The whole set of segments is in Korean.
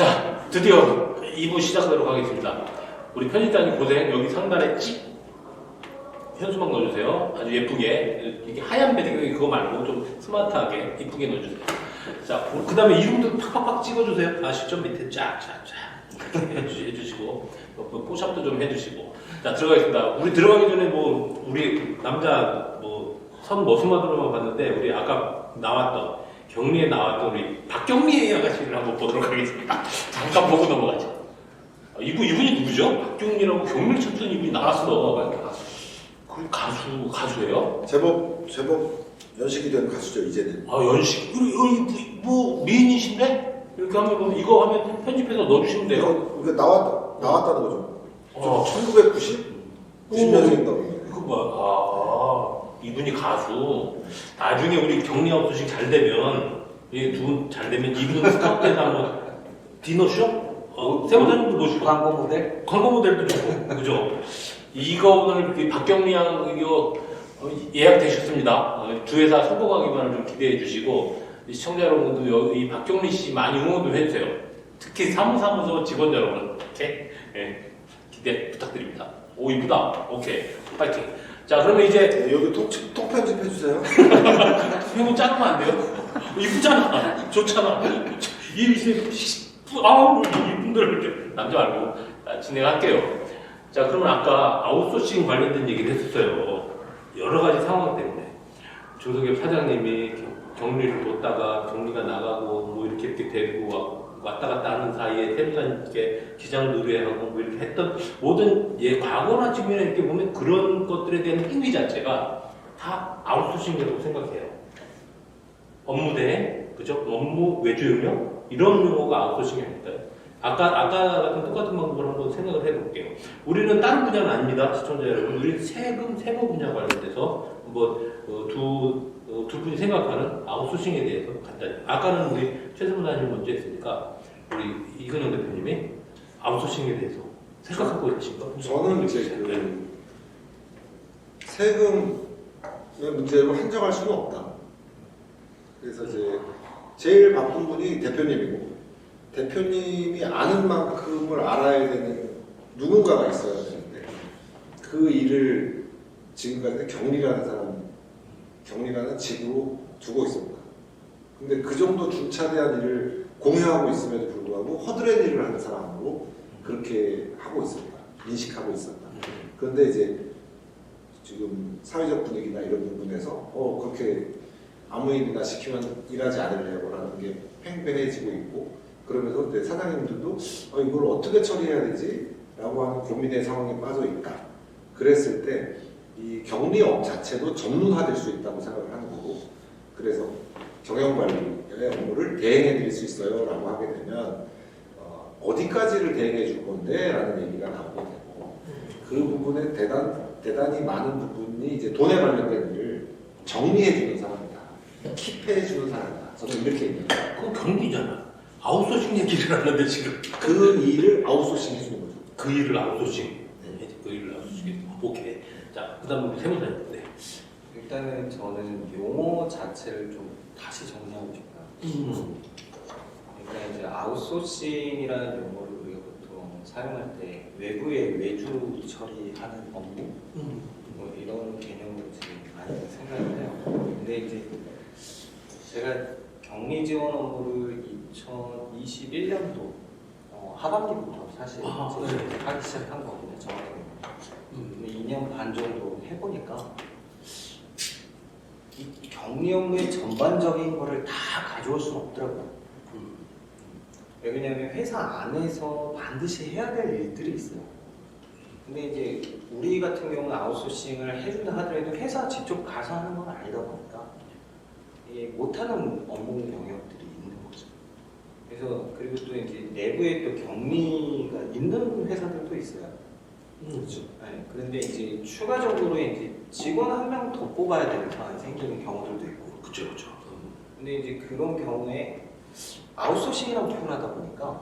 자, 드디어 2부 시작하도록 하겠습니다. 우리 편집장님 고생. 여기 상단에 찍 현수막 넣어주세요. 아주 예쁘게. 이게 하얀 배경 그거 말고 좀 스마트하게 예쁘게 넣어주세요. 자, 그 다음에 이름도 팍팍팍 찍어주세요. 아시죠? 밑에 쫙쫙쫙 해주시고 포샵도 좀 해주시고. 자, 들어가겠습니다. 우리 들어가기 전에 뭐 우리 남자 뭐 선 머슴마들로만 봤는데 우리 아까 나왔던 격리에 나왔던 우리 박경리 아가씨를 한번 보도록 하겠습니다. 잠깐 보고 넘어가죠. 이분이 누구죠? 박경리라고 격리를 쳤던 이분이 나왔어. 그 가수예요? 제법 연식이 된 가수죠 이제는. 아, 연식 뭐 미인이신데 이렇게 하면 뭐 이거 하면 편집해서 넣어주시면 돼요. 이거 나왔다는 거죠. 1990년생인가 보네. 이거 봐. 이분이 가수. 나중에 우리 격리 아웃소싱 잘 되면 잘 되면 이분 스카우트에다 한번 디너쇼? 세무사님도 모시고 광고 모델도 좋고 그죠? 이거 오늘 박경리 양 이거 예약되셨습니다. 두 회사 성공하기만을 좀 기대해 주시고 시청자 여러분들도 이 박경리 씨 많이 응원 좀 해주세요. 특히 사무소 직원 여러분 이렇게 기대 부탁드립니다. 오 이쁘다. 오케이 파이팅. 자 그러면 이제 여기 톡 편집해 주세요. 형은 자르면 안 돼요? 이쁘잖아. 좋잖아. 이분들 남자 말고 진행할게요. 자 그러면 아까 아웃소싱 관련된 얘기를 했었어요. 여러 가지 상황 때문에 중소기업 사장님이 격리를 뒀다가 격리가 나가고 뭐 이렇게 데리고 왔다 갔다 하는 사이에 세무사님께 기장 의뢰하고 뭐 이렇게 했던 모든 과거나 지금이나 이렇게 보면 그런 것들에 대한 행위 자체가 다 아웃소싱이라고 생각해요. 업무 대행, 그죠? 업무 외주 용역 이런 용어가 아웃소싱입니다. 아까 같은 똑같은 방법을 한번 생각을 해볼게요. 우리는 다른 분야는 아닙니다, 시청자 여러분. 우리는 세금, 세무 분야 관련돼서 두 분이 생각하는 아웃소싱에 대해서 간단히. 아까는 우리 최세무사님 먼저 했으니까 우리 이근영 대표님이 아웃소싱에 대해서 생각하고 계신가? 저는 이제 세금의 문제로 한정할 수는 없다. 그래서 이제 제일 바쁜 분이 대표님이고. 대표님이 아는 만큼을 알아야 되는 누군가가 있어야 되는데 그 일을 지금까지 격리라는 직으로 두고 있습니다. 근데 그 정도 중차대한 일을 공유하고 있음에도 불구하고 허드렛 일을 하는 사람으로 그렇게 하고 있습니다. 인식하고 있었다. 그런데 이제 지금 사회적 분위기나 이런 부분에서 그렇게 아무 일이나 시키면 일하지 않으려고라는 게 팽배해지고 있고 그러면서 사장님들도 이걸 어떻게 처리해야 되지? 라고 하는 고민의 상황에 빠져 있다. 그랬을 때 이 격리업 자체도 전문화될 수 있다고 생각을 하는 거고 그래서 경영관리의 업무를 대행해 드릴 수 있어요 라고 하게 되면 어디까지를 대행해 줄 건데? 라는 얘기가 나오게 되고 그 부분에 대단히 많은 부분이 이제 돈에 관련된 일을 정리해 주는 사람이다. 킵해 주는 사람이다. 저는 이렇게 얘기합니다. 그거 격리잖아. 아웃소싱 얘기를 하는데 지금 그 일을 아웃소싱 해주는 거죠. 그 일을 아웃소싱. 그 일을 아웃소싱. 오케이. 자, 그다음 우리 세무사님. 네. 일단은 저는 용어 자체를 좀 다시 정리하고 싶어요. 그러니까 이제 아웃소싱이라는 용어를 우리가 보통 사용할 때 외부에 외주 처리하는 업무 뭐 이런 개념으로 지금 많이 생각을 해요. 근데 이제 제가 격리 지원 업무를 2021년도 하반기부터 사실 하기 시작한 거거든요. 정확하게. 2년 반 정도 해보니까 이 격리 업무의 전반적인 거를 다 가져올 수는 없더라고요. 왜냐하면 회사 안에서 반드시 해야 될 일들이 있어요. 근데 이제 우리 같은 경우는 아웃소싱을 해준다 하더라도 회사 직접 가서 하는 건 아니다 보니까 못하는 업무 영역들이 있는 거죠. 그래서 그리고 또 이제 내부에 또 격리가 있는 회사들도 있어요. 그렇죠. 네, 그런데 이제 추가적으로 이제 직원 한 명 더 뽑아야 되는 상황이 생기는 경우들도 있고. 그렇죠. 근데 이제 그런 경우에 아웃소싱이라고 표현하다 보니까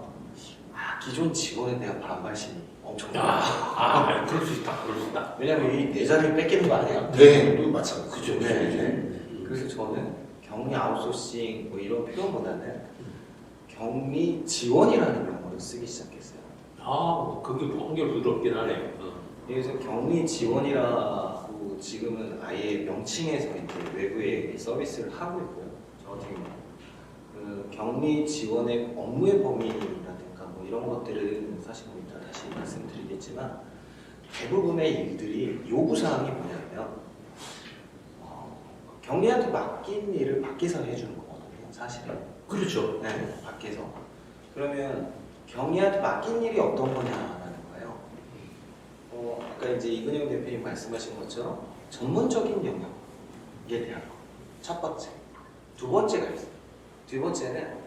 기존 직원에 대한 반발심이 엄청나요. 그럴 수 있다. 왜냐면 이 내 자리를 뺏기는 거 아니야? 대행도 마찬가지죠. 네. 그래서 저는 격리 아웃소싱 뭐 이런 표현보다는 격리 지원이라는 용어를 쓰기 시작했어요. 아, 그게 한결 부드럽긴 하네. 그래서 격리 지원이라고 지금은 아예 명칭에서 이제 외부에 서비스를 하고 있고요. 저 같은 경우는 그 격리 지원의 업무의 범위라든가 뭐 이런 것들은 사실 뭐 이따 다시 말씀드리겠지만 대부분의 일들이 요구 사항이 뭐냐면 격리한테 맡긴 일을 밖에서 해주는 거거든요. 사실은. 그렇죠. 네, 밖에서. 그러면 격리한테 맡긴 일이 어떤 거냐라는 거예요. 아까 이제 이근영 대표님 말씀하신 것처럼 전문적인 영역에 대한 거. 첫 번째. 두 번째가 있어요. 두 번째는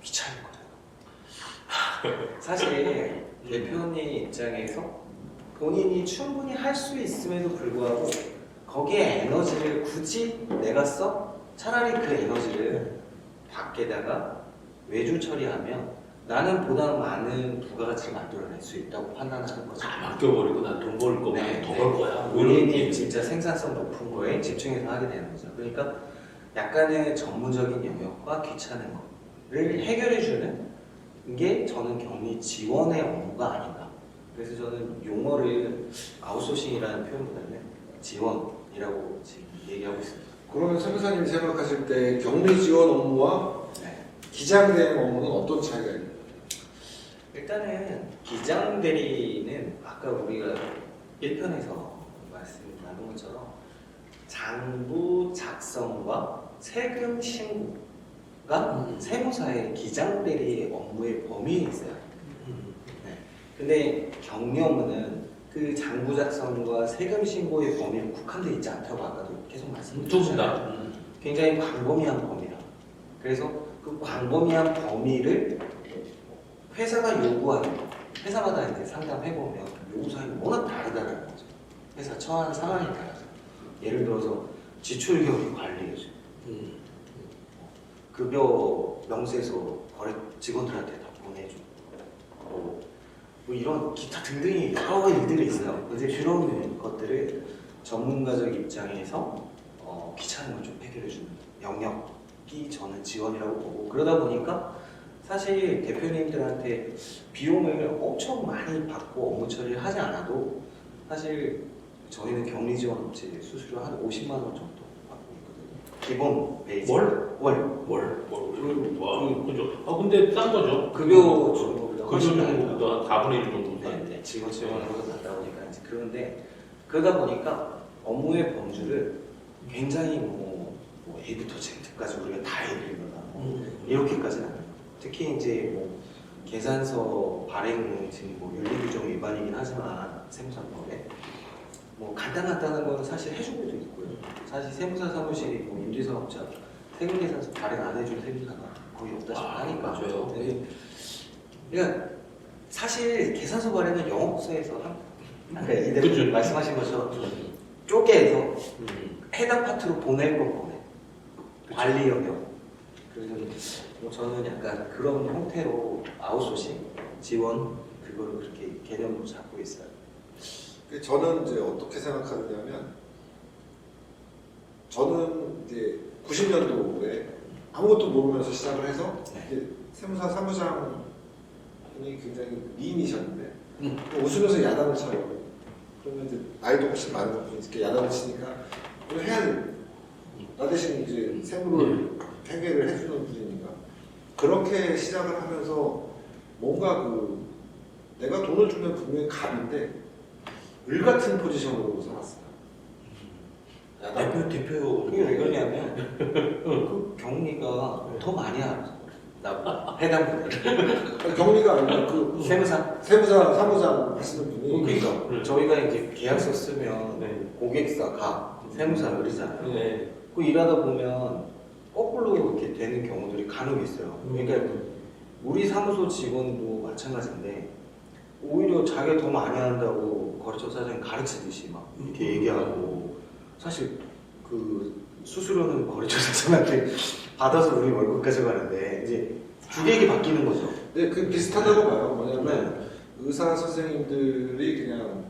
귀찮은 거예요. 사실 대표님 입장에서 본인이 충분히 할 수 있음에도 불구하고 거기에 에너지를 굳이 내가 써? 차라리 그 에너지를 밖에다가 외주 처리하면 나는 보다 많은 부가가치를 만들어낼 수 있다고 판단하는 거죠. 다 맡겨버리고 난 돈 벌 거면 네, 더 네. 벌 거야. 본인이 진짜 생산성 높은 거에 집중해서 하게 되는 거죠. 그러니까 약간의 전문적인 영역과 귀찮은 거를 해결해주는 게 저는 격리 지원의 업무가 아닌가. 그래서 저는 용어를 아웃소싱이라는 표현보다는 지원이라고 지금 얘기하고 있습니다. 그러면 세무사님 생각하실 때 격리 지원 업무와 네. 기장 대행 업무는 어떤 차이가 있나요? 일단은 기장 대리는 아까 우리가 1편에서 말씀 나눈 것처럼 장부 작성과 세금 신고가 세무사의 기장 대리의 업무의 범위에 있어요. 네. 근데 격리 업무는 그 장부 작성과 세금 신고의 범위는 국한되어 있지 않다고 아까도 계속 말씀드렸잖아요. 굉장히 광범위한 범위다. 그래서 그 광범위한 범위를 회사가 요구하는 거, 회사마다 이제 상담해보면 요구사항이 워낙 다르다는 거죠. 회사 처한 상황에 따라서. 예를 들어서 지출 경비 관리해줘. 급여 명세서 거래 직원들한테 다 보내줘. 뭐 이런 기타 등등의 여러 가지 일들이 있어요. 이제 그런 것들을 전문가적 입장에서 귀찮은 걸 좀 해결해주는 영역이 저는 지원이라고 보고, 그러다 보니까 사실 대표님들한테 비용을 엄청 많이 받고 업무 처리를 하지 않아도 사실 저희는 격리 지원 업체 수수료 한 50만 원 정도 받고 있거든요. 기본 베이스. 월? 월. 와, 그죠. 아, 근데 싼 거죠. 급여 정도보다 급여 훨씬 나아요. 정도보다 4분의 1 정도 싼. 네, 직원 지원으로 받다 보니까 이제 그런데 그러다 보니까 업무의 범주를 굉장히 뭐 A부터 Z까지 우리가 다 해드리거나 이렇게까지는 안 해요. 특히 이제 뭐 계산서 발행은 지금 뭐 윤리규정 위반이긴 하지만 세무사법에 뭐 간단한 건 사실 해주고도 있고요. 사실 세무사 사무실이 뭐 임대사업자 세금계산서 발행 안 해준 세무사가 거의 없다시피 하니까. 맞아요. 네. 그러니까 사실 계산서 발행은 영업소에서 아까 이 대표님 그쵸. 말씀하신 것처럼 쪼개서 해당 파트로 보낼 건 보내. 관리 영역. 그래서 뭐 저는 약간 그런 형태로 아웃소싱 지원 그거를 그렇게 개념으로 잡고 있어요. 저는 이제 어떻게 생각하느냐면, 저는 이제 90년도에 아무것도 모르면서 시작을 해서 이제 세무사 사무장이 굉장히 미인이셨는데 웃으면서 야단을 쳐요. 그러면 이제 나이도 훨씬 많은 분이 이렇게 야단을 치니까 이거 해야 돼. 나 대신 이제 세무를 해결을 해주는 분이니까 그렇게 시작을 하면서 뭔가 내가 돈을 주면 분명히 갑인데 을 같은 포지션으로 살았어요. 대표 그게 왜 그러냐면 그 격리가 더 많이 알아서 나 해당 분들 격리가 아니라 세무사 사무장 하시는 분이 그러니까 저희가 이제 계약서 쓰면 네. 고객사 가 세무사 을이잖아요. 네. 그 일하다 보면 거꾸로 이렇게 되는 경우들이 간혹 있어요. 그러니까 우리 사무소 직원도 마찬가지인데 오히려 자기가 더 많이 한다고 거래처 사장이 가르치듯이 막 이렇게 얘기하고, 사실 그 수수료는 거래처 사장한테 받아서 우리 월급 가져가는데 이제 주객이 바뀌는 거죠. 네, 그 비슷하다고 봐요. 뭐냐면 네. 의사 선생님들이 그냥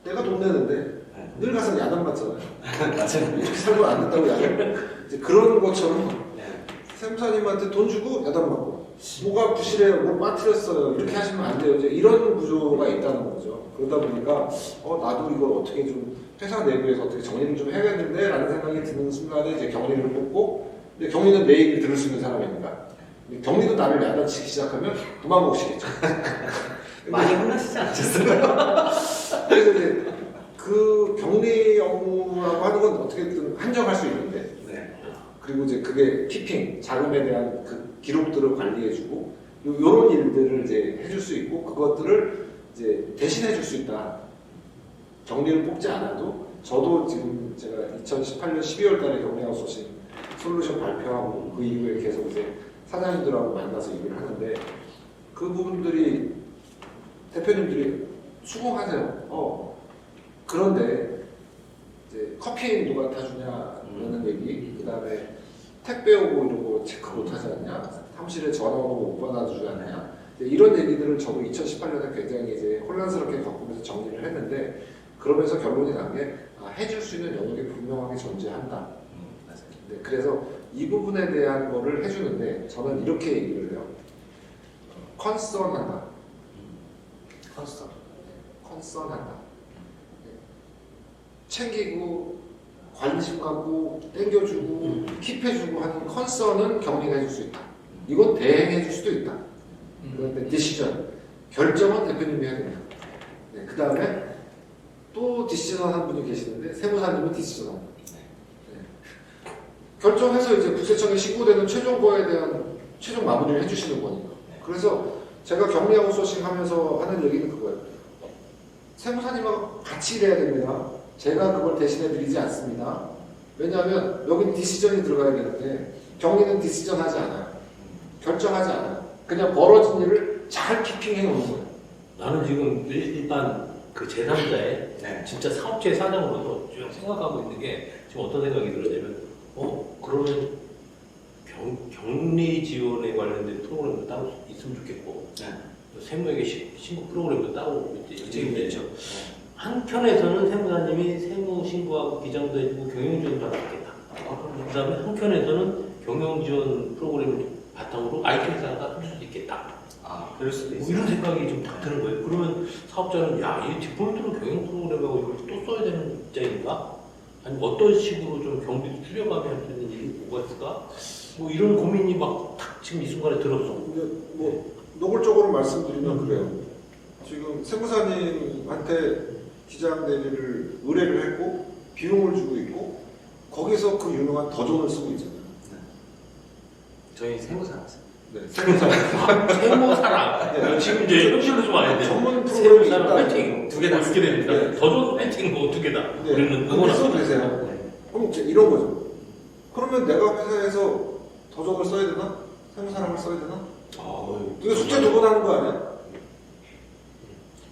내가 돈 내는데 늘 가서 야단 맞잖아요. 맞아요. 이렇게 살고 안 된다고 야단. 이제 그런 것처럼 네. 세무사님한테 돈 주고 야단 맞고 뭐가 부실해요, 뭐 빠뜨렸어요 이렇게 하시면 안 돼요. 이제 이런 구조가 있다는 거죠. 그러다 보니까 나도 이걸 어떻게 좀 회사 내부에서 어떻게 정리를 좀 해야겠는데 라는 생각이 드는 순간에 이제 경리를 뽑고, 근데 경리는 내 얘기를 들을 수 있는 사람이니까 경리도 나를 야단치기 시작하면 그만 봅시겠죠. 많이 혼나시지 않으셨어요? 그래서 이제 그 경리 업무라고 하는 건 어떻게든 한정할 수 있는데, 네. 그리고 이제 그게 키핑, 자금에 대한 그 기록들을 관리해주고 이런 일들을 이제 해줄 수 있고, 그것들을 이제 대신해줄 수 있다. 경리를 뽑지 않아도 저도 지금 제가 2018년 12월달에 경리 아웃소싱 솔루션 발표하고 그 이후에 계속 이제 사장님들하고 만나서 일을 하는데, 그 부분들이 대표님들이 수긍하세요. 그런데 이제 커피 누가 타주냐라는 얘기, 그 다음에 택배 오고 이러고 체크 못 하지 않냐, 사무실에 전화 오고 못 받아주지 않냐, 이런 얘기들을 저도 2018년에 굉장히 이제 혼란스럽게 겪으면서 정리를 했는데, 그러면서 결론이 난 게 해줄 수 있는 영역이 분명하게 존재한다. 네, 그래서 이 부분에 대한 거를 해주는데 저는 이렇게 얘기를 해요. 컨선한다. 컨선한다. 챙기고 관심 갖고 땡겨주고 킵해주고 하는 컨선은 경리가 해줄 수 있다. 이건 대행해줄 수도 있다. 그런데 디시전, 결정은 대표님이 해야 된다. 네, 그 다음에 또 디시전 한 분이 계시는데 세무사님은 디시전 합니다. 네. 결정해서 이제 국세청에 신고되는 최종거에 대한 최종 마무리를 해주시는 거니까. 그래서 제가 경리 아웃소싱 하면서 하는 얘기는 그거예요. 세무사님하고 같이 일해야 됩니다. 제가 그걸 대신해 드리지 않습니다. 왜냐하면 여기는 디시전이 들어가야 되는데 경리는 디시전 하지 않아요. 결정하지 않아요. 그냥 벌어진 일을 잘 키핑해 놓는 거예요. 나는 지금 일반 그 제3자의 네. 진짜 사업체 사장으로서 쭉 생각하고 있는 게 지금 어떤 생각이 들었냐면 그러면 격리 지원에 관련된 프로그램도 따로 있으면 좋겠고 네. 세무에게 신고 프로그램도 따로 지금 있죠. 한편에서는 세무사님이 세무 신고하고 기장도 해주고 경영지원도 하겠다. 그 다음에 한편에서는 경영지원 프로그램을 바탕으로 IT 회사가 할 수도 있겠다. 그럴 수도 뭐 있어요. 이런 생각이 좀 딱 드는 거예요. 그러면 사업자는 이 디폴트로 경영 프로그램하고 이걸 또 써야 되는 입장인가? 아니면 어떤 식으로 좀 경비도 줄여가며 할 수 있는 일이 뭐가 있을까? 뭐 이런 고민이 막 탁 지금 이 순간에 들었어. 근데 뭐 노골적으로 말씀드리면 그래요. 지금 세무사님한테 기장 대리를 의뢰를 했고 비용을 주고 있고 거기서 그 유명한 더존을 쓰고 있잖아요. 저희 세무사라서. 네, 세무사님. 세무사랑 네. 지금 이제 현실로 좀 와야 돼. 전문 프로그램이 세무사랑 있다. 패팅 두개 다 어떻게 됩니다. 네. 더존 패팅 두 개다. 네. 우리는 그거 쓰고 응원합니다. 계세요. 그럼 이제 이런 거죠. 그러면 내가 회사에서 더존을 써야 되나? 세무사랑을 써야 되나? 이거 숙제 두 번 하는 거 아니야?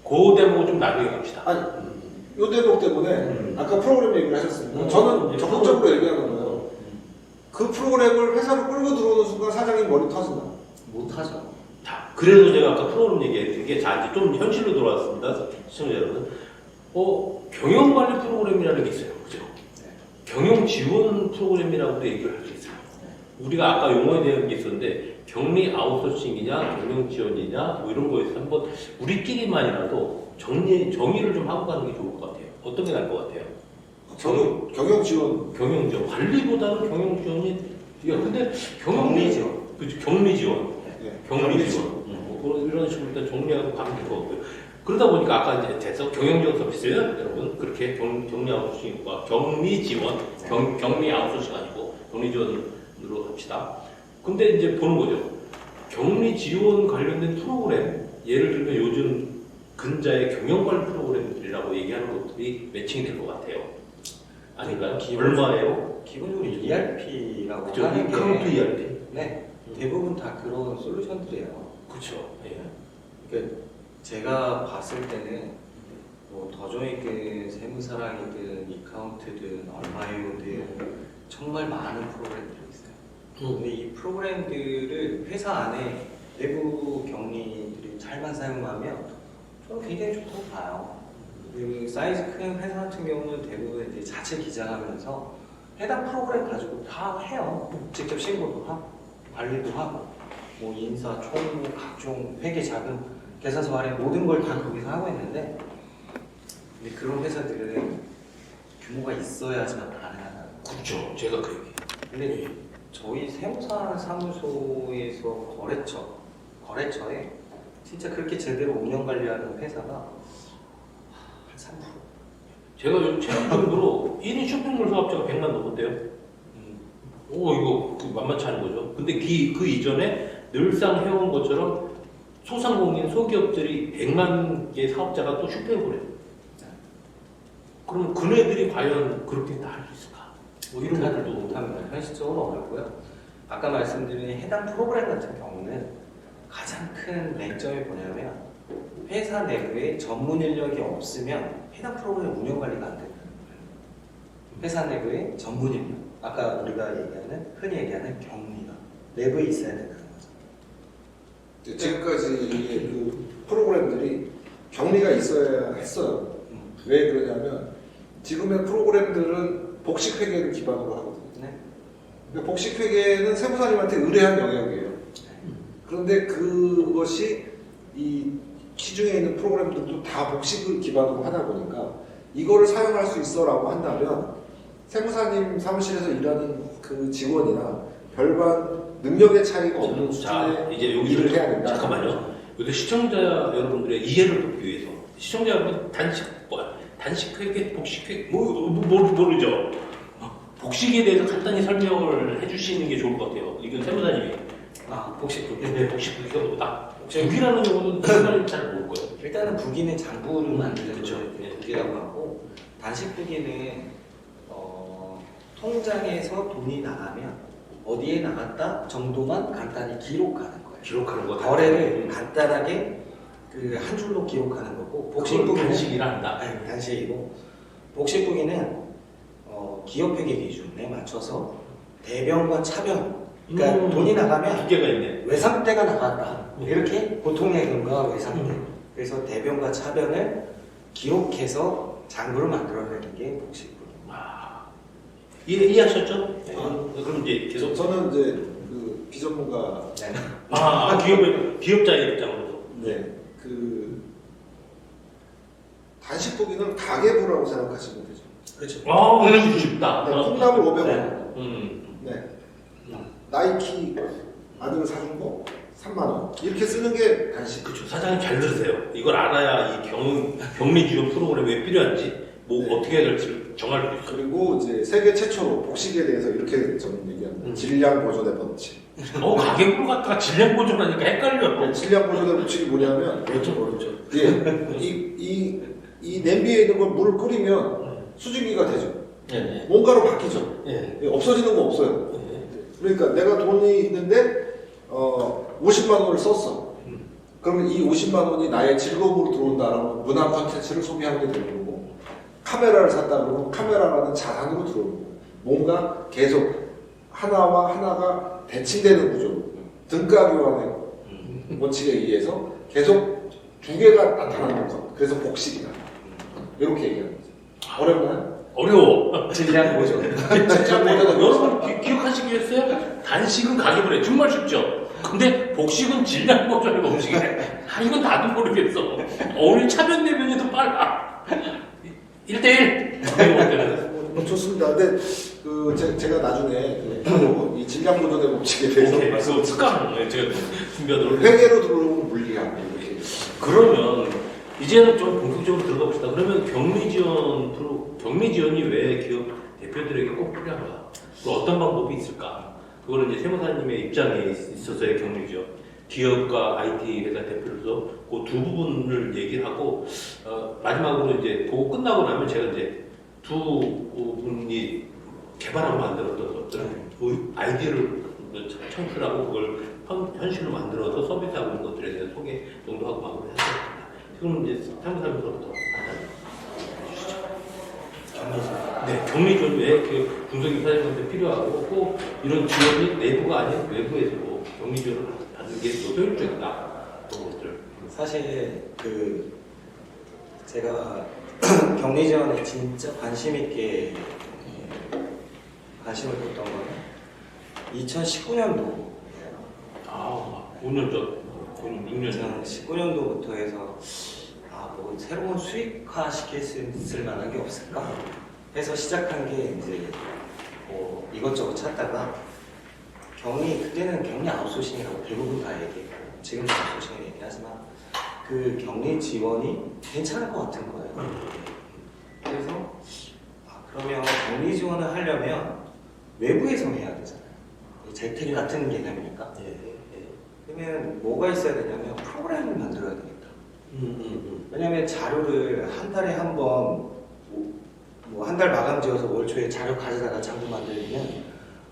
그 대목은 좀 나중에 갑시다. 아니, 요 대목 때문에 아까 프로그램 얘기를 하셨습니다. 저는 이제 적극적으로 얘기하는 거예요. 그 프로그램을 회사로 끌고 들어오는 순간 사장님 머리 터진다. 못하죠. 자, 그래서 제가 아까 프로그램 얘기했던 게, 자, 이제 좀 현실로 돌아왔습니다. 시청자 여러분. 경영관리 프로그램이라는 게 있어요. 그죠? 네. 경영 지원 프로그램이라고도 얘기를 할 수 있어요. 우리가 아까 용어에 대한 게 있었는데, 격리 아웃소싱이냐, 경영 지원이냐, 뭐 이런 거에서 한번 우리끼리만이라도 정의를 좀 하고 가는 게 좋을 것 같아요. 어떤 게 나을 것 같아요? 저는 경영 지원. 경영 지원. 관리보다는 경영 지원이, 야, 근데 격리 지원. 그치, 격리 지원. 네. 격리 지원. 뭐 이런 식으로 일단 정리하고 가면 될 것 같고요. 그러다 보니까 아까 이제 돼서 경영지원 서비스, 여러분, 그렇게 격리 아웃소싱과 격리 지원, 격리 아웃소싱 아니고 격리 지원으로 합시다. 근데 이제 보는 거죠. 격리 지원 관련된 프로그램, 예를 들면 요즘 근자의 경영관리 프로그램들이라고 얘기하는 것들이 매칭이 될 것 같아요. 아닌가요? 얼마예요? 기본적으로 ERP라고 그죠? 하는 게 카운트 ERP. 네, 대부분 다 그런 솔루션들이에요. 그렇죠. 예. 그러니까 제가 봤을 때는 뭐 더조이든 세무사랑이든 이카운트든 얼마이든 정말 많은 프로그램들이 있어요. 근데 이 프로그램들을 회사 안에 내부 경리들이 잘만 사용하면 저는 굉장히 좋다고 봐요. 그리고 사이즈 큰 회사 같은 경우는 대부분 이제 자체 기장하면서 해당 프로그램 가지고 다 해요. 직접 신고도 하고. 관리도 하고 뭐 인사, 총무, 각종 회계, 자금, 계산서 할인 모든 걸 다 거기서 하고 있는데 근데 그런 회사들은 규모가 있어야지만 가능하다. 그렇죠. 제가 그 얘기. 근데 저희 세무사 사무소에서 거래처에 진짜 그렇게 제대로 운영 관리하는 회사가 한 3%. 제가 요즘 최근적으로 1인 쇼핑몰 사업자가 100만 넘었대요. 이거 만만치 않은 거죠. 근데 그 이전에 늘상 해온 것처럼 소상공인 소기업들이 100만 개 사업자가 또 쇼핑을 해요. 그럼 그네들이 과연 그렇게 다 할 수 있을까? 뭐 이런 것들도 못합니다. 현실적으로 어렵고요. 아까 말씀드린 해당 프로그램 같은 경우는 가장 큰 맹점이 뭐냐면 회사 내부에 전문 인력이 없으면 해당 프로그램 운영 관리가 안 된다는 거예요. 회사 내부에 전문 인력, 아까 우리가 흔히 얘기하는 경리가 내부에 있어야 된다는 거죠. 지금까지 그 프로그램들이 격리가 있어야 했어요. 왜 그러냐면 지금의 프로그램들은 복식회계를 기반으로 하거든요. 네. 근데 복식회계는 세무사님한테 의뢰한 영역이에요. 그런데 그것이 이 시중에 있는 프로그램들도 다 복식을 기반으로 하다 보니까 이거를 사용할 수 있어라고 한다면 세무사님 사무실에서 일하는 그 직원이나 별반 능력의 차이가 없는 자, 수준의 이제 일을 해야 된다. 잠깐만요. 요새 시청자 여러분들의 이해를 돕기 위해서 시청자 여러분 단식회계, 복식회계 모르죠. 복식에 대해서 간단히 설명을 해주시는 게 좋을 것 같아요. 이건 세무사님이. 복식국이. 네, 복식회계가 뭐다? 국이라는 용어는 세무사님 잘 모를 거예요. 일단은 국인은 장부를 만드는 그렇죠. 걸 국이라고 하고 단식국인은 통장에서 돈이 나가면 어디에 나갔다 정도만 간단히 기록하는 거예요. 기록하는 거. 거래를 간단하게 그 한 줄로 기록하는 거고 복식국인은 단식이라 한다. 아니, 단식이고 복식국인은 기업회계 기준에 맞춰서 대변과 차변 그러니까 돈이 나가면 기계가 있네. 외상대가 나갔다 이렇게 보통예금과 외상대 그래서 대변과 차변을 기록해서 장부를 만들어내는 게 복식국입니다. 이해하셨죠? 네. 그럼 이제 계속. 저는 이제 그 비전문가 네. 기업자의 입장으로서. 네. 그 단식국인은 가계부라고 생각하시면 되죠. 그렇죠. 쉽다. 네, 콩나물 500원. 네. 네. 나이키 아들 사준 거 3만 원. 이렇게 쓰는 게 단식. 그렇죠. 사장님 잘 들으세요. 이걸 알아야 이 격리 지원 프로그램이 왜 필요한지, 뭐 네. 어떻게 해야 될지 정할 수 있어요. 그리고 이제 세계 최초로 복식에 대해서 이렇게 저는 얘기합니다. 질량 보존의 법칙. 가계부 갖다가 질량 보존하니까 헷갈려. 질량 보존의 법칙이 뭐냐면 그렇죠. 예, 이 냄비에 있는 걸 물을 끓이면 수증기가 되죠. 네. 뭔가로 바뀌죠. 네. 예, 없어지는 거 없어요. 네. 그러니까 내가 돈이 있는데 50만 원을 썼어. 그러면 이 50만 원이 나의 즐거움으로 들어온다라고 문화 콘텐츠를 소비하는 게 되는 거고 카메라를 샀다 그러면 카메라라는 자산으로 들어오는 거예요. 뭔가 계속 하나와 하나가 대칭되는 구조 등가 교환의 원칙에 의해서 계속 두 개가 나타나는 것. 그래서 복식이다. 이렇게 얘기하는 거죠. 어렵나요? 어려워. 질량 보존. 여러분 기억하시겠어요? 단식은 가계부래. 정말 쉽죠? 근데 복식은 질량 보존의 법칙이래. 이건 나도 모르겠어. 오늘 차변 내변이 더 빨라. 1대1. 좋습니다. 근데 제가 나중에 바로 이 질량 보존의 법칙에 대해서 그래서 습관 제가 준비하도록 회계로 들어오는 물리학 이렇게. 그러면 이제는 좀 본격적으로 들어가 봅시다. 그러면 격리 지원이 왜 기업 대표들에게 꼭 필요한가? 그리고 어떤 방법이 있을까? 그거는 이제 세무사님의 입장에 있어서의 격리 지원. 기업과 IT 회사 대표로서 그 두 부분을 얘기를 하고 마지막으로 이제 보고 끝나고 나면 제가 이제 두 분이 개발하고 만들었던 것들 아이디어를 창출하고 그걸 현실로 만들어서 서비스하고 있는 것들에 대한 소개 정도 하고 마무리했습니다. 지금 이제 세무사님으로부터 해주시죠. 네, 격리 지원 왜 중소기업 사장님한테 필요하고 꼭 이런 지원이 내부가 아닌 외부에서도 격리 지원을 하는 게 더 효율적이다. 그런 것들. 사실 제가 격리 지원에 진짜 관심 있게 관심을 뒀던 거는 2019년도 아, 5년 전, 6년 전. 19년도부터 해서 뭐 새로운 수익화 시킬 수 있을 만한 게 없을까 해서 시작한 게 이제 뭐 이것저것 찾다가 그때는 격리 아웃소싱이라고 대부분 다 얘기했고 지금도 아웃소싱을 얘기하지만 그 격리 지원이 괜찮을 것 같은 거예요. 그래서 그러면 격리 지원을 하려면 외부에서 해야 되잖아요. 재택 같은 개념이니까. 그러면 뭐가 있어야 되냐면 프로그램을 만들어야 되겠다. 왜냐면 자료를 한 달에 한 번 뭐 한 달 마감 지어서 월 초에 자료 가져다가 장부 만들면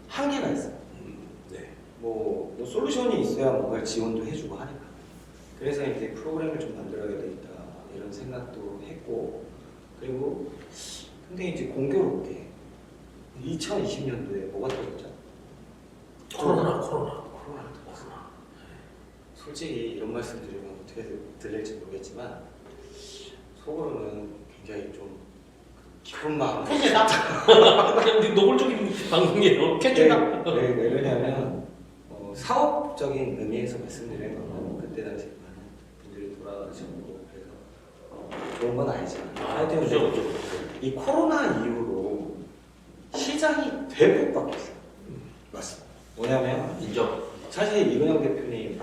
한계가 있어요. 뭐 솔루션이 있어야 뭔가 지원도 해주고 하니까. 그래서 이제 프로그램을 좀 만들어야 되겠다 이런 생각도 했고, 그리고 근데 이제 공교롭게 2020년도에 뭐가 터졌죠? 코로나. 솔직히 이런 말씀 드리면 어떻게 들릴지 모르겠지만 속으로는 굉장히 좀 기쁜 마음. 캐치다. 그냥 노골적인 방송이에요. 캐치다. 네, 왜냐면 사업적인 의미에서 말씀드리는 건 그때 당시 많은 분들이 돌아가시고 그래서 좋은 건 아니지만 하여튼 그죠. 이 코로나 이후로 시장이 대폭 바뀌었어요. 맞습니다. 뭐냐면 인정. 사실 이근영 대표님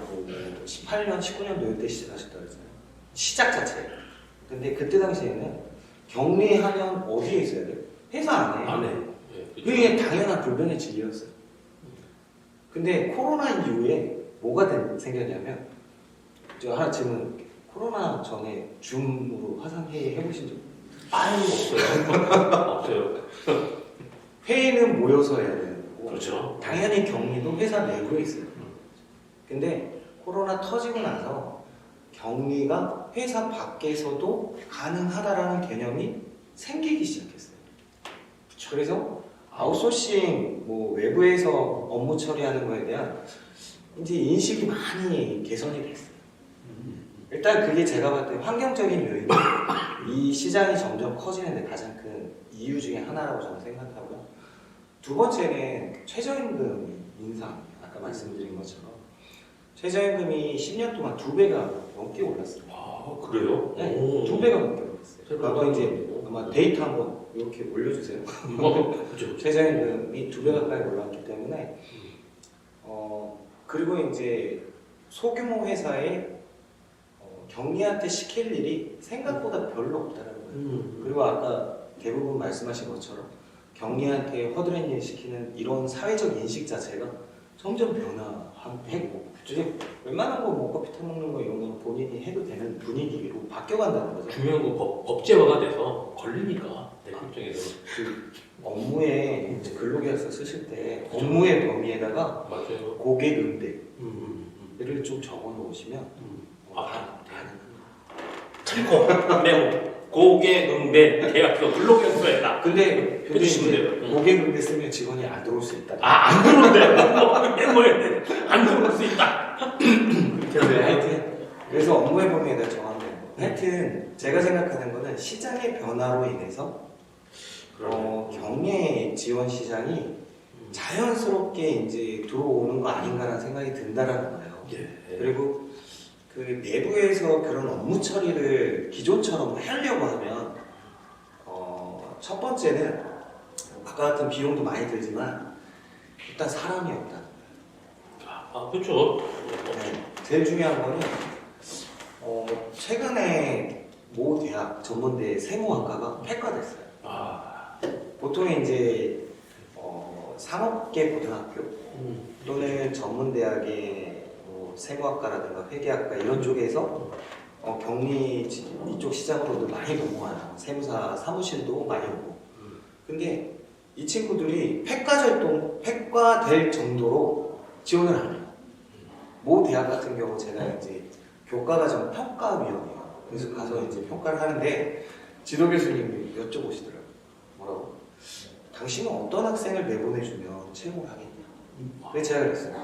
18년, 19년도 때 시작하셨다고 했잖아요. 시작 자체. 근데 그때 당시에는 격리하면 어디에 있어야 돼요? 회사 안에. 안에. 그게 당연한 불변의 진리였어요. 근데 코로나 이후에 뭐가 생겼냐면 저 하나 질문. 코로나 전에 줌으로 화상회의 해보신 적 없어요. 회의는 모여서 해야 되는 거고 그렇죠. 당연히 격리도 회사 내부에 있어요. 근데 코로나 터지고 나서 격리가 회사 밖에서도 가능하다라는 개념이 생기기 시작했어요. 그래서 아웃소싱, 뭐 외부에서 업무 처리하는 거에 대한 이제 인식이 많이 개선이 됐어요. 일단 그게 제가 봤을 때 환경적인 요인이 이 시장이 점점 커지는데 가장 큰 이유 중에 하나라고 저는 생각하고요. 두 번째는 최저임금 인상, 아까 말씀드린 것처럼 최저임금이 10년 동안 2배가 넘게 올랐어요. 아, 그래요? 네, 오. 2배가 넘게 올랐어요. 과거 이제 새로운 아마 데이터 한번 이렇게 올려주세요. 그죠. 최저임금이 2배 가까이 올랐기 때문에 그리고 이제 소규모 회사에 격리한테 시킬 일이 생각보다 별로 없다는 거예요. 그리고 아까 대부분 말씀하신 것처럼 격리한테 허드렛일 시키는 이런 사회적 인식 자체가 점점 변화했고 이제 웬만한 거 뭐 커피 타먹는 거 이런 건 본인이 해도 되는 분위기로 바뀌어간다는 거죠. 중요한 건 법제화가 돼서 걸리니까 내 입장에서. 그 업무에 이제 근로계약서 쓰실 때 업무의 범위에다가 맞아요. 고객 응대를 좀 적어 놓으시면 참고 메모 고객 응대 계약서 근로계약서에다. 근데 해주시면 이제 돼요. 고객 응대 쓰면 직원이 안 들어올 수 있다. 안 들어온대. 메모에 안 들어올 수 있다. 그렇게 하세요. 하여튼 그래서 업무의 범위에다 정하면 돼요. 하여튼 제가 생각하는 거는 시장의 변화로 인해서 격리 지원 시장이 자연스럽게 이제 들어오는 거 아닌가라는 생각이 든다라는 거예요. 그리고 그 내부에서 그런 업무 처리를 기존처럼 하려고 하면 첫 번째는 아까 같은 비용도 많이 들지만 일단 사람이 없다. 그렇죠. 네, 제일 중요한 거는 최근에 모 대학 전문대 세무학과가 폐과됐어요. 보통 이제 산업계 고등학교 또는 전문대학의 세무학과라든가 회계학과 이런 쪽에서 격리 이쪽 시장으로도 많이 넘어와요. 세무사 사무실도 많이 오고. 근데 이 친구들이 폐과 될 정도로 지원을 안 해요. 모 대학 같은 경우 제가 이제 교과과정 평가위원이에요. 그래서 가서 이제 평가를 하는데 지도 교수님이 여쭤보시더라고요. 뭐라고? 당신은 어떤 학생을 내보내주면 채용을 하겠냐? 그래서 제가 그랬어요.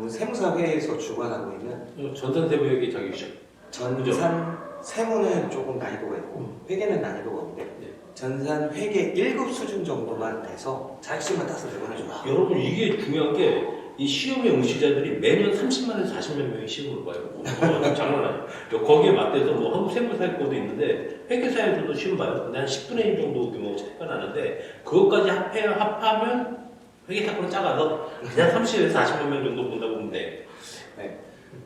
세무사 회의에서 주관하고 있는 전산세무역이 자격이죠. 전산 세무는 조금 난이도가 있고 회계는 난이도가 없는데 전산 회계 1급 수준 정도만 돼서 자격증만 따서 내보내줘라. 여러분 이게 중요한 게 이 시험의 응시자들이 매년 30만에서 40만 명이 시험을 봐요. 장난 아니에요. 거기에 맞대서 뭐 한국 세무사학과도 있는데 회계사에서도 시험 봐요. 근데 한 10분의 1 정도 규모 차이가 나는데 그것까지 합하면 회계사학과는 작아서 그냥 30에서 40만 명 정도 본다고 보면 돼.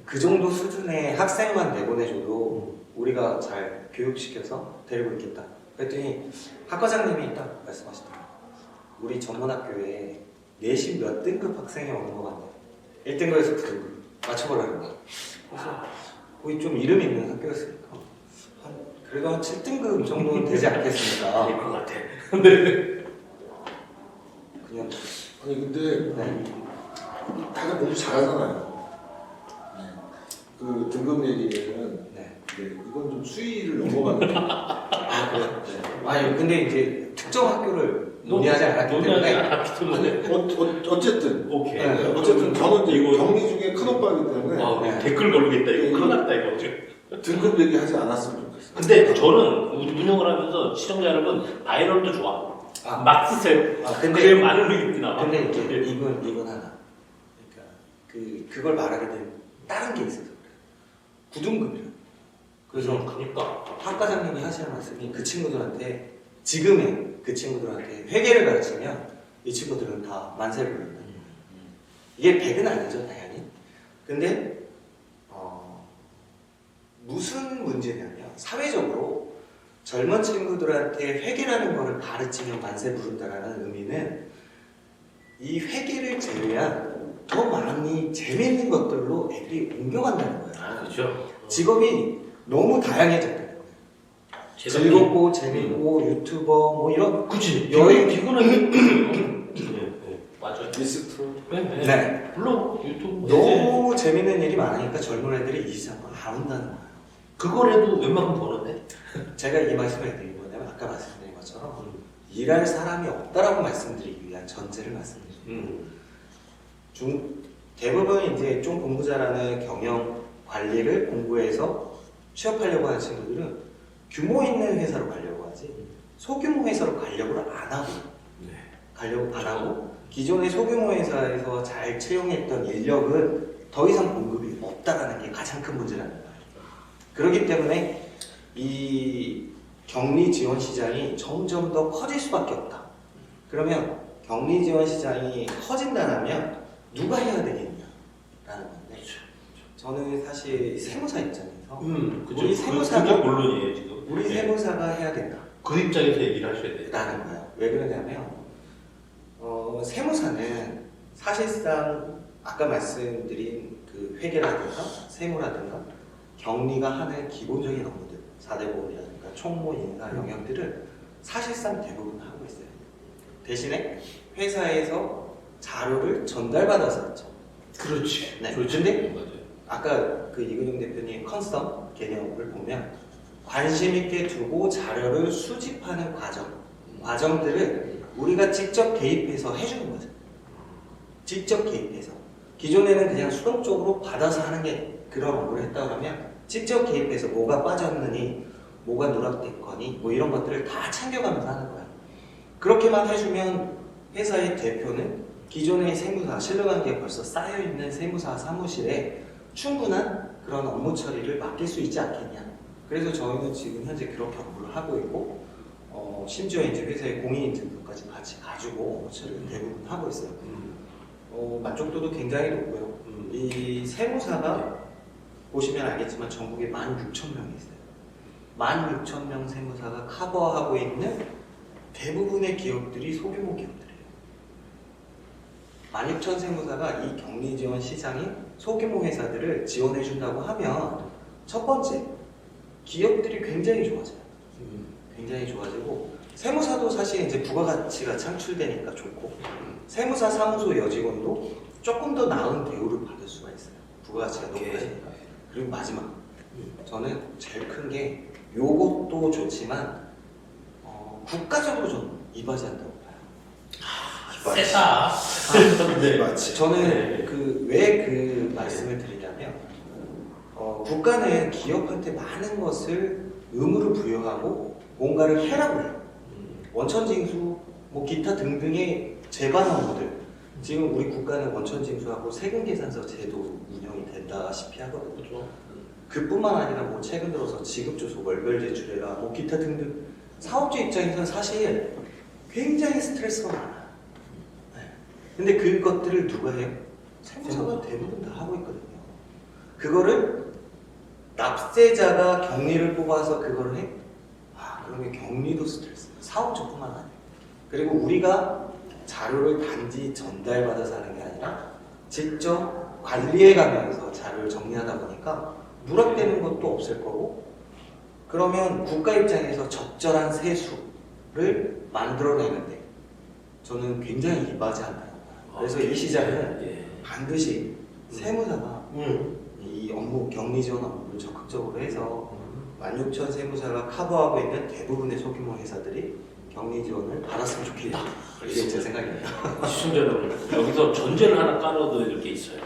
그 정도 수준의 학생만 내보내줘도 우리가 잘 교육시켜서 데리고 있겠다. 그랬더니 학과장님이 딱 말씀하시더라고요. 우리 전문학교에 내신 몇 등급 학생이 오는 것 같네. 1등급에서 9등급 맞춰보라는 거야. 그래서 거의 좀 이름 있는 학교였으니까 그래도 한 7등급 정도는 되지 않겠습니까? 그럴 것 같아. 그냥 아니 근데 네. 다들 공부 잘하잖아요. 그 등급 얘기는 네. 이건 좀 수위를 넘어가는 거예요. 아, 그래요? 네. 아니 근데 이제 특정 학교를 논의하지 않았기 때문에 어쨌든 오케이. 네. 어쨌든 저는 이제 이거- 경리 중에 큰 오빠이기 때문에 아, 네. 댓글 걸리겠다. 이거 큰일 났다 이거 지금. 등급 얘기하지 않았으면 좋겠어요. 근데 저는 운영을 하면서 시청자 여러분 바이럴도 좋아. 아. 막 쓰세요. 아, 근데 그래 말을 읽지 나와. 근데 이제 예. 이건 하나. 그러니까 그걸 말하게 된 다른 게 있어서 그래요. 9등급이라. 그래서 그러니까 학과장님이 하시는 말씀이 그 친구들한테 지금의 그 친구들한테 회계를 가르치면 이 친구들은 다 만세를 부른다. 이게 100은 아니죠 당연히. 근데 무슨 문제냐면 사회적으로 젊은 친구들한테 회계라는 거를 가르치면 만세 부른다라는 의미는 이 회계를 제외한 더 많이 재미있는 것들로 애들이 옮겨간다는 거예요. 아 그렇죠. 직업이 너무 다양해졌다는 거예요. 제가 즐겁고 재밌고 유튜버 뭐 이런 그치 여행 비근한 게 맞아요. 리스트 네. 물론 유튜브 너무 재밌는 일이 많으니까 젊은 애들이 이 시장을 안 온다는 거예요. 그거라도 웬만큼 버는데. 제가 이 말씀을 드린 거냐면 아까 말씀드린 것처럼 일할 사람이 없다라고 말씀드리기 위한 전제를 말씀드립니다. 대부분 이제 좀 공부 잘하는 경영 관리를 공부해서 취업하려고 하는 친구들은 규모 있는 회사로 가려고 하지 소규모 회사로 가려고 안 하고 가려고 안 하고 기존의 소규모 회사에서 잘 채용했던 인력은 더 이상 공급이 없다라는 게 가장 큰 문제라는 거예요. 그렇기 때문에 이 격리 지원 시장이 점점 더 커질 수밖에 없다. 그러면 격리 지원 시장이 커진다면 누가 해야 되겠냐라는 건데 저는 사실 세무사 입장에서 그죠. 우리 세무사가 그게 본론이에요 지금. 우리 네. 세무사가 해야 된다. 그 입장에서 얘기를 하셔야 돼요. 라는 거예요. 왜 그러냐면 세무사는 사실상 아까 말씀드린 그 회계라든가 세무라든가 격리가 하는 기본적인 업무들 4대 보험이라든가 총무 인사 영역들을 사실상 대부분 하고 있어요. 대신에 회사에서 자료를 전달받아서 했죠. 그렇지. 네. 그렇지. 근데 맞아요. 아까 그 이근영 대표님 컨썸 개념을 보면 관심 있게 두고 자료를 수집하는 과정들을 우리가 직접 개입해서 해주는 거죠. 직접 개입해서. 기존에는 그냥 수동적으로 받아서 하는 게 그런 업무를 했다 그러면 직접 개입해서 뭐가 빠졌느니 뭐가 누락됐거니 뭐 이런 것들을 다 챙겨가면서 하는 거예요. 그렇게만 해주면 회사의 대표는 기존의 세무사, 신뢰관계에 벌써 쌓여있는 세무사 사무실에 충분한 그런 업무 처리를 맡길 수 있지 않겠냐. 그래서 저희는 지금 현재 그렇게 업무를 하고 있고 심지어 이제 회사의 공인인 등급까지 같이 가지고 업무 처리를 대부분 하고 있어요. 만족도도 굉장히 높고요. 이 세무사가 보시면 알겠지만 전국에 16,000명이 있어요. 16,000명 세무사가 커버하고 있는 대부분의 기업들이 소규모 기업들이에요. 16,000 세무사가 이 격리 지원 시장에 소규모 회사들을 지원해준다고 하면 첫 번째, 기업들이 굉장히 좋아져요. 굉장히 좋아지고 세무사도 사실 이제 부가가치가 창출되니까 좋고 세무사 사무소 여직원도 조금 더 나은 대우를 받을 수가 있어요. 부가가치가 높아지니까. 그리고 마지막, 저는 제일 큰 게 요것도 좋지만 국가적으로 좀 이바지한다고 봐요. 세다. 네, 맞지. 저는 왜 그 말씀을 드리냐면 국가는 기업한테 많은 것을 의무를 부여하고 뭔가를 해라고 해요. 원천징수, 뭐 기타 등등의 재반 업무들 지금 우리 국가는 원천징수하고 세금계산서 제도 운영이 된다시피 하거든요. 그렇죠. 그뿐만 아니라 뭐 최근 들어서 지급주소, 월별 제출해라, 뭐 기타 등등 사업주 입장에서는 사실 굉장히 스트레스가 많아요. 네. 근데 그것들을 누가 해요? 세무서가 대부분 다 하고 있거든요. 그거를 납세자가 격리를 뽑아서 그걸 해? 그러면 격리도 스트레스예요. 사업주뿐만 아니라. 그리고 우리가 자료를 단지 전달받아서 하는 게 아니라 직접 관리해 가면서 자료를 정리하다 보니까 누락되는 것도 없을 거고, 그러면 국가 입장에서 적절한 세수를 만들어내는데 저는 굉장히 이바지한다. 그래서 이 시장은 반드시 세무사가 이 업무, 격리 지원 업무를 적극적으로 해서 16,000 세무사가 커버하고 있는 대부분의 소규모 회사들이 격리 지원을 받았으면 좋겠다. 이게 제 생각입니다. 시청자 여러분, 여기서 전제를 하나 깔아드릴 게 있어요.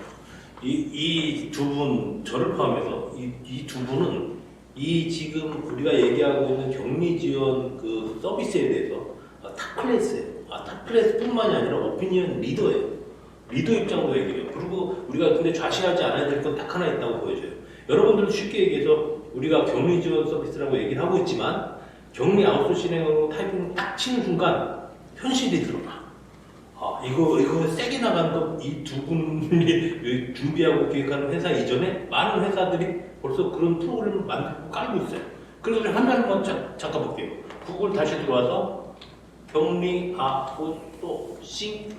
이 두 분, 저를 포함해서 이 두 분은 이 지금 우리가 얘기하고 있는 격리 지원 그 서비스에 대해서 탑 클래스예요. 탑 클래스뿐만이 아니라 오피니언 리더예요. 리더 입장으로 얘기해요. 그리고 우리가 근데 좌시하지 않아야 될 건 딱 하나 있다고 보여져요. 여러분들은 쉽게 얘기해서 우리가 격리 지원 서비스라고 얘기를 하고 있지만 격리 아웃소싱으로 타이핑을 딱 치는 순간 현실이 드러나. 이거 세게 나가는 건 이 두 분이 준비하고 기획하는 회사 이전에 많은 회사들이 벌써 그런 프로그램을 만들고 깔고 있어요. 그래서 우리 하나만 잠깐 볼게요. 구글 다시 들어와서 격리 아웃소싱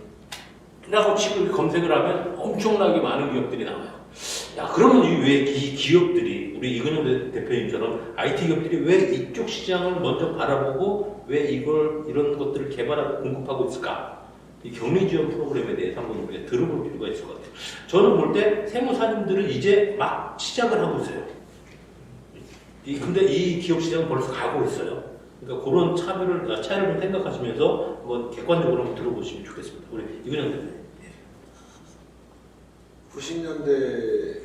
라고 치고 검색을 하면 엄청나게 많은 기업들이 나와요. 야, 그러면 왜 이 기업들이, 우리 이근영 대표님처럼 IT 기업들이 왜 이쪽 시장을 먼저 바라보고 왜 이런 것들을 개발하고 공급하고 있을까? 이 격리 지원 프로그램에 대해서 한번 우리가 들어볼 필요가 있을 것 같아요. 저는 볼 때 세무사님들은 이제 막 시작을 하고 있어요. 근데 이 기업 시장은 벌써 가고 있어요. 그러니까 그런 차이를 좀 생각하시면서 한번 객관적으로 한번 들어보시면 좋겠습니다. 우리 이근영 대표님. 90년대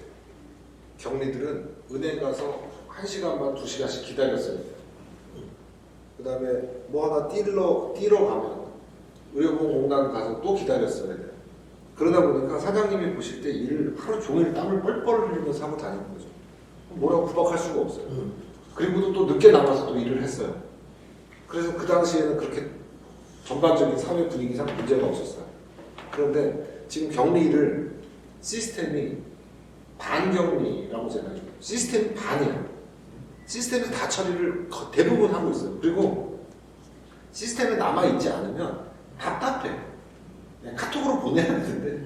격리들은 은행 가서 1시간 반, 2시간씩 기다렸어요. 그 다음에 뭐 하나 띄러 가면 의료보험공단 가서 또 기다렸어야 돼요. 그러다 보니까 사장님이 보실 때 일을 하루 종일 땀을 뻘뻘 흘리면서 하고 다니는 거죠. 뭐라고 구박할 수가 없어요. 그리고도 또 늦게 나와서 또 일을 했어요. 그래서 그 당시에는 그렇게 전반적인 사회 분위기상 문제가 없었어요. 그런데 지금 격리를 시스템이 반격리라고 제가 해요. 시스템이 반이에요. 시스템에서 다 처리를 대부분 하고 있어요. 그리고 시스템에 남아있지 않으면 답답해. 그냥 카톡으로 보내야 되는데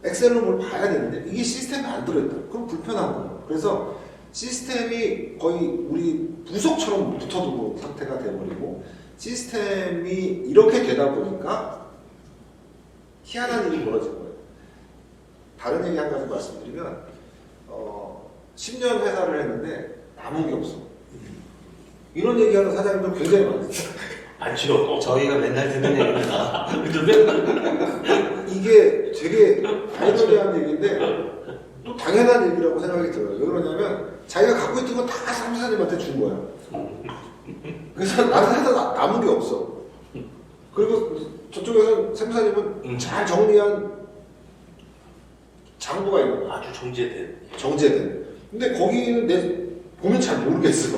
엑셀로 뭘 봐야 되는데 이게 시스템에 안 들어있다. 그럼 불편한 거예요. 그래서 시스템이 거의 우리 부속처럼 붙어두고 상태가 돼버리고 시스템이 이렇게 되다 보니까 희한한 일이 벌어진 거예요. 다른 얘기 한 가지 말씀드리면 10년 회사를 했는데 남은 게 없어. 이런 얘기하는 사장님들 굉장히 많으세요. 많죠. 저희가 맨날 듣는 얘기입니다. 이게 되게 아이러니한 얘기인데 또 당연한 얘기라고 생각이 들어요. 왜 그러냐면 자기가 갖고 있던 거 다 사무사님한테 준 거야. 그래서 나는 해서 남은 게 없어. 그리고 저쪽에서 세무사님은 잘 정리한 장부가 있는 거야. 아주 정제된. 근데 거기는 보면 잘 모르겠어.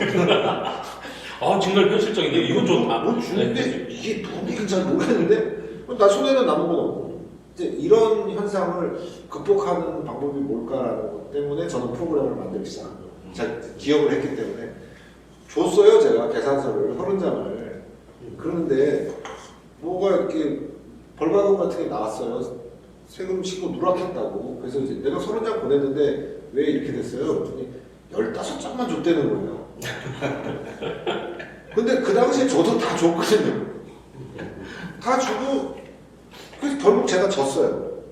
정말 현실적인데 이건 좋다. 뭘 주는데 이게 누군지 잘 모르겠는데 나 손에는 남은 건 없고 이제 이런 현상을 극복하는 방법이 뭘까라는 것 때문에 저는 프로그램을 만들기 시작한 거예요. 잘 기억을 했기 때문에 줬어요. 제가 계산서를 30장을. 그런데 뭐가 이렇게 벌금금 같은 게 나왔어요. 세금 신고 누락했다고. 그래서 이제 내가 30장 보냈는데 왜 이렇게 됐어요? 그랬더니 15장만 줬다는 거예요. 근데 그 당시에 저도 다 줬거든요. 다 주고 그래서 결국 제가 졌어요.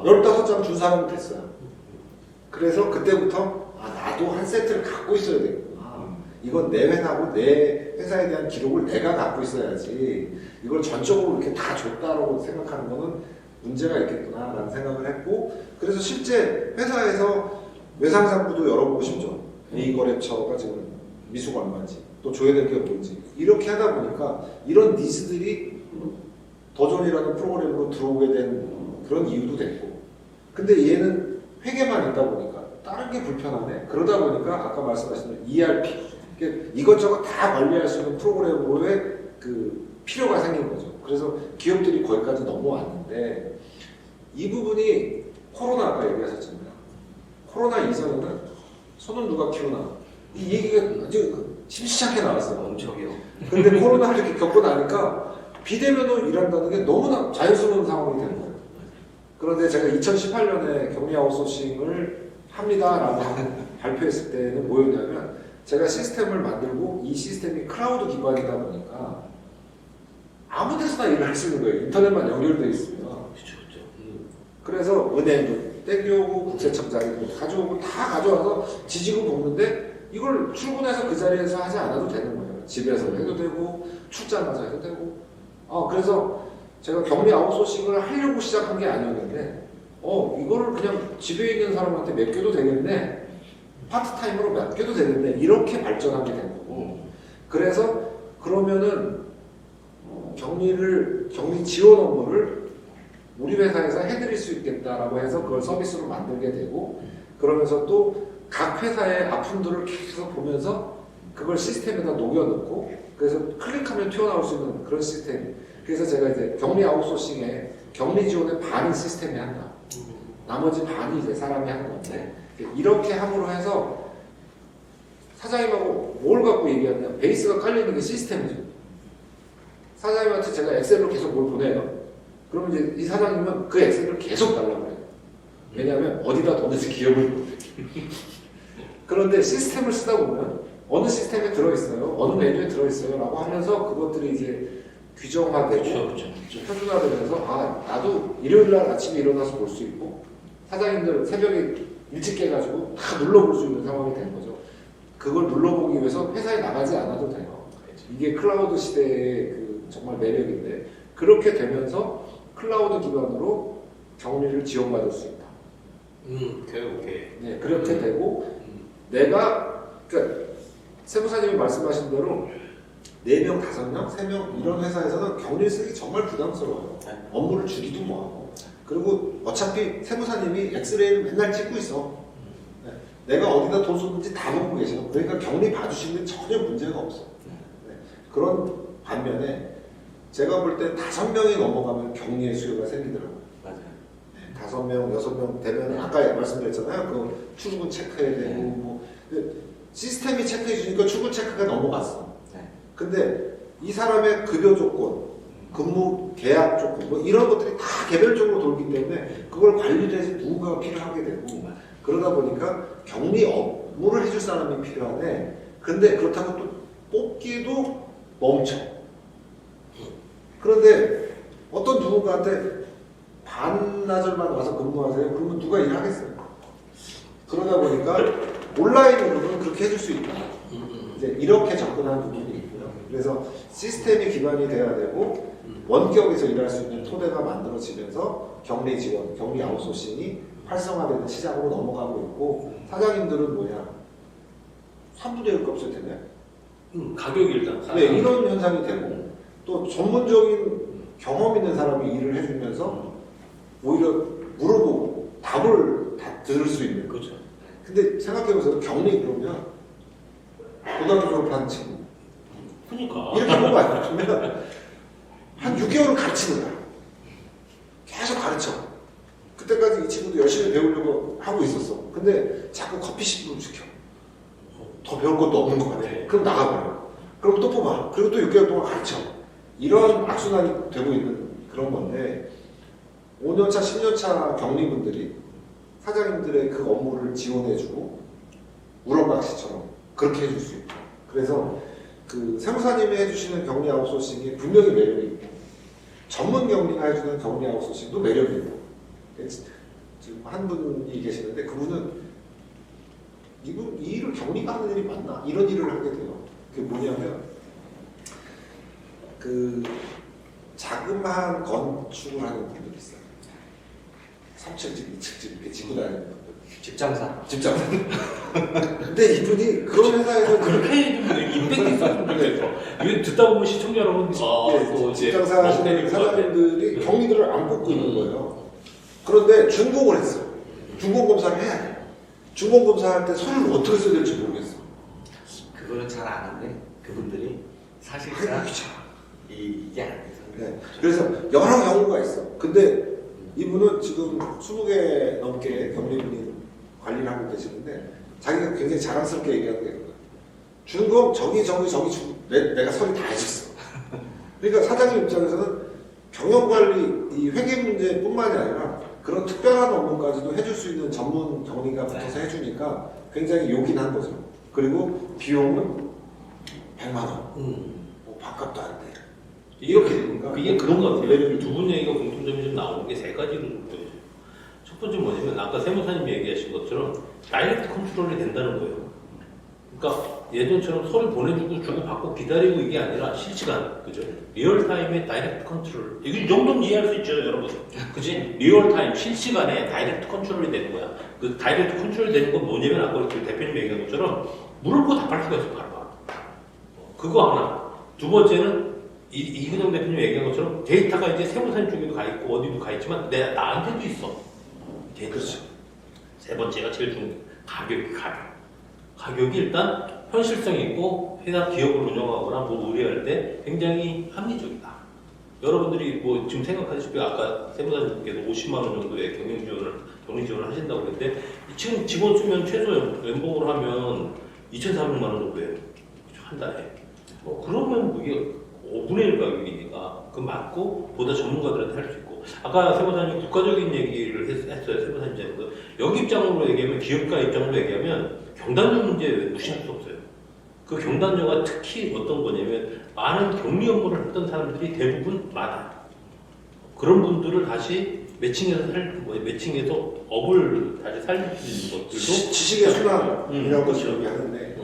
15장 준 사람이 됐어요. 그래서 그때부터 나도 한 세트를 갖고 있어야 되겠구나. 이건 내 회사고 내 회사에 대한 기록을 내가 갖고 있어야지. 이걸 전적으로 이렇게 다 줬다라고 생각하는 거는 문제가 있겠구나라는 생각을 했고, 그래서 실제 회사에서 외상상부도 열어보고 싶죠. 이 거래처가 지금 미수가 얼마인지, 또 줘야 될 게 뭔지. 이렇게 하다 보니까 이런 니즈들이 도전이라는 프로그램으로 들어오게 된 그런 이유도 됐고, 근데 얘는 회계만 있다 보니까 다른 게 불편하네. 그러다 보니까 아까 말씀하신 ERP, 이것저것 다 관리할 수 있는 프로그램으로의 그 필요가 생긴 거죠. 그래서 기업들이 거기까지 넘어왔는데, 이 부분이 코로나 아까 얘기하셨잖아요. 코로나 이전에는 손은 누가 키우나, 이 얘기가 아주 심심찮게 나왔어요. 엄청이요. 근데 코로나를 이렇게 겪고 나니까 비대면으로 일한다는 게 너무나 자연스러운 상황이 된 거예요. 그런데 제가 2018년에 격리 아웃소싱을 합니다라고 발표했을 때는 뭐였냐면, 제가 시스템을 만들고 이 시스템이 클라우드 기반이다 보니까 아무 데서나 일을 할 수 있는 거예요. 인터넷만 연결되어 있으면. 그렇죠. 그래서 은행도 땡겨오고 국세청장도 가져오고 다 가져와서 지지고 볶는데, 이걸 출근해서 그 자리에서 하지 않아도 되는 거예요. 집에서 해도 되고 출장 가서 해도 되고. 그래서 제가 격리 아웃소싱을 하려고 시작한 게 아니었는데, 이거를 그냥 집에 있는 사람한테 맡겨도 되겠네, 파트타임으로 맡겨도 되겠네, 이렇게 발전하게 된 거고. 그래서 그러면은 격리 지원 업무를 우리 회사에서 해드릴 수 있겠다라고 해서 그걸 서비스로 만들게 되고, 그러면서 또 각 회사의 아픔들을 계속 보면서 그걸 시스템에다 녹여넣고, 그래서 클릭하면 튀어나올 수 있는 그런 시스템. 그래서 제가 이제 격리 아웃소싱에 격리 지원의 반은 시스템이 한다, 나머지 반이 이제 사람이 하는 건데, 이렇게 함으로 해서 사장님하고 뭘 갖고 얘기하냐, 베이스가 깔리는 게 시스템이죠. 사장님한테 제가 엑셀로 계속 뭘 보내요. 그러면 이제 이 사장님은 그 엑셀을 계속 달라고 해요. 왜냐하면 어디다 뒀는지 기억을 못해요. 그런데 시스템을 쓰다 보면 어느 시스템에 들어있어요, 어느 메뉴에 들어있어요 라고 하면서 그것들이 이제 규정화되고 표준화되면서, 나도 일요일날 아침에 일어나서 볼 수 있고, 사장님들 새벽에 일찍 깨가지고 다 눌러볼 수 있는 상황이 된 거죠. 그걸 눌러보기 위해서 회사에 나가지 않아도 돼요. 이게 클라우드 시대의 그 정말 매력인데, 그렇게 되면서 클라우드 기반으로 격리를 지원받을 수 있다. 오케이. 네, 그렇게 되고, 그러니까 세무사님이 말씀하신 대로 4명, 5명, 3명 이런 회사에서는 격리 쓰기 정말 부담스러워요. 업무를 주기도 뭐하고. 그리고 어차피 세무사님이 엑스레이를 맨날 찍고 있어. 네, 내가 어디다 돈 쏟는지 다 보고 계셔. 그러니까 격리 봐주시면 전혀 문제가 없어. 네, 그런 반면에 제가 볼 때 5명이 넘어가면 격리의 수요가 생기더라고요. 맞아요. 5명, 6명 되면 아까 말씀드렸잖아요. 그 출근 체크해야 되고, 뭐 시스템이 체크해 주니까 출근 체크가 넘어갔어. 근데 이 사람의 급여 조건, 근무 계약 조건, 뭐 이런 것들이 다 개별적으로 돌기 때문에 그걸 관리해서 누군가가 필요하게 되고, 그러다 보니까 격리 업무를 해줄 사람이 필요하네. 근데 그렇다고 또 뽑기도 멈춰. 그런데 어떤 누군가한테 반나절만 와서 근무하세요? 그러면 누가 일하겠어요? 그러다 보니까 온라인으로는 그렇게 해줄 수 있다. 이제 이렇게 접근하는 부분이 있고요. 그래서 시스템이 기반이 돼야 되고, 원격에서 일할 수 있는 토대가 만들어지면서 격리 지원, 격리 아웃소싱이 활성화되는 시장으로 넘어가고 있고, 사장님들은 뭐냐, 3분의 1 값을 되네. 가격이 일단. 네, 이런 현상이 되고, 또 전문적인 경험 있는 사람이 일을 해주면서 오히려 물어보고 답을 다 들을 수 있는. 그렇죠. 근데 생각해보세요. 격리 그러면 고등학교 졸업한 친구 그러니까. 이렇게 보면 안 되면 한 6개월을 가르치는 거야. 계속 가르쳐. 그때까지 이 친구도 열심히 배우려고 하고 있었어. 근데 자꾸 커피 10분 시켜. 더 배울 것도 없는 것 같아. 그럼 나가버려. 그럼 또 뽑아. 그리고 또 6개월 동안 가르쳐. 이런 악순환이 되고 있는 그런 건데, 5년차, 10년차 격리분들이 사장님들의 그 업무를 지원해주고 우렁각시처럼 그렇게 해줄 수 있고, 그래서 그 세무사님이 해주시는 격리 아웃소싱이 분명히 매력이 있고, 전문 격리가 해주는 격리 아웃소싱도 매력이 있고, 지금 한 분이 계시는데 그분은 이 일을 격리가 하는 일이 맞나? 이런 일을 하게 돼요. 그게 뭐냐면, 그 자그마한 건축을 하는 분들이 있어요. 3층 집, 2층 집 이렇게 짓고 다니는 분들. 집장사. 집장. 근데 이분이 그런 회사에서 그렇게 좀 임팩트 있었으면 좋겠어. 이거 듣다 보면 시청자 여러분, 또 이제 직장사 하시는 때릴 것 같아. 사장님들이 격리들을 안 뽑고 있는 거예요. 그런데 준공을 했어. 준공 검사를 해야 돼. 준공 검사할 때 서류를 어떻게 써야 될지 모르겠어. 그거는 잘 아는데 그분들이 사실상 아이고, 참. 이게 안 돼서. 네. 그래서 여러 경우가 있어. 근데 이분은 지금 20개 넘게 격리분이 관리를 하고 계시는데 자기가 굉장히 자랑스럽게 얘기하는 게 있거든. 준공 저기 내가 서류 다 해줬어. 그러니까 사장님 입장에서는 경영관리 이 회계 문제뿐만이 아니라 그런 특별한 업무까지도 해줄 수 있는 전문 격리가 붙어서 해주니까 굉장히 요긴한 거죠. 그리고 비용은 100만 원. 뭐 밥값도 안 돼. 이렇게 되니까 이게 그런 것 같아요. 두 분 얘기가 공통점이 좀 나오는 게 세 가지로 보여요. 첫 번째 뭐냐면 아까 세무사님 얘기하신 것처럼 다이렉트 컨트롤이 된다는 거예요. 그러니까 예전처럼 서류 보내주고 주고받고 기다리고 이게 아니라 실시간, 그죠? 리얼타임의 다이렉트 컨트롤. 이 정도는 이해할 수 있죠, 여러분. 그지? 리얼타임, 실시간에 다이렉트 컨트롤이 되는 거야. 그 다이렉트 컨트롤이 되는 건 뭐냐면 아까 그 대표님 얘기한 것처럼 물을 고 답할 수가 있어, 바로. 그거 하나. 두 번째는 이근영 대표님 얘기한 것처럼 데이터가 이제 세무사님 쪽에도 가 있고 어디도 가 있지만 나한테도 있어. 그렇죠. 세 번째가 제일 중요한 게 가격이 일단 현실성 있고 회사 기업을 운영하거나 뭐 의뢰할 때 굉장히 합리적이다. 여러분들이 뭐 지금 생각하시고 아까 세무사님께서 50만 원 정도의 격리 지원을 하신다고 그랬는데 지금 직원 수면 최소 연봉으로 하면 2,400만 원 정도예요. 한 달에. 그러면 이게 5분의 1 가격이니까 그 맞고 보다 전문가들한테 할 수 있고 아까 세무사님 국가적인 얘기를 했어요. 세무사님 여기 입장으로 얘기하면 기업가 입장으로 얘기하면 경단료 문제 무시할 수 없어요. 그 경단료가 특히 어떤 거냐면 많은 격리 업무를 했던 사람들이 대부분 많아요. 그런 분들을 다시 매칭해서 업을 다시 살릴 수 있는 것들도 지식의 순환이라고 그렇죠. 얘기하는데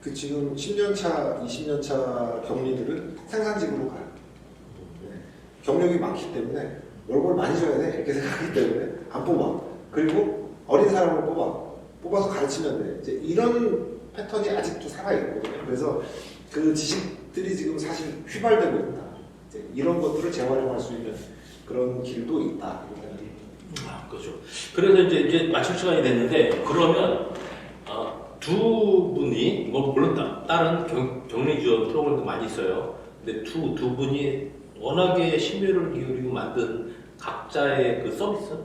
그 지금 10년차, 20년차 격리들은 생산직으로 가요. 네. 경력이 많기 때문에 월급을 많이 줘야 돼 이렇게 생각하기 때문에 안 뽑아. 그리고 어린 사람을 뽑아서 가르치면 돼. 이제 이런 패턴이 아직도 살아있거든요. 그래서 그 지식들이 지금 사실 휘발되고 있다. 이제 이런 것들을 재활용할 수 있는 그런 길도 있다. 그렇죠. 그래서 이제 마칠 시간이 됐는데 그러면 두 분이 물론 다른 격리 지원 프로그램도 많이 있어요. 근데 두 분이 워낙에 심혈을 기울이고 만든 각자의 그 서비스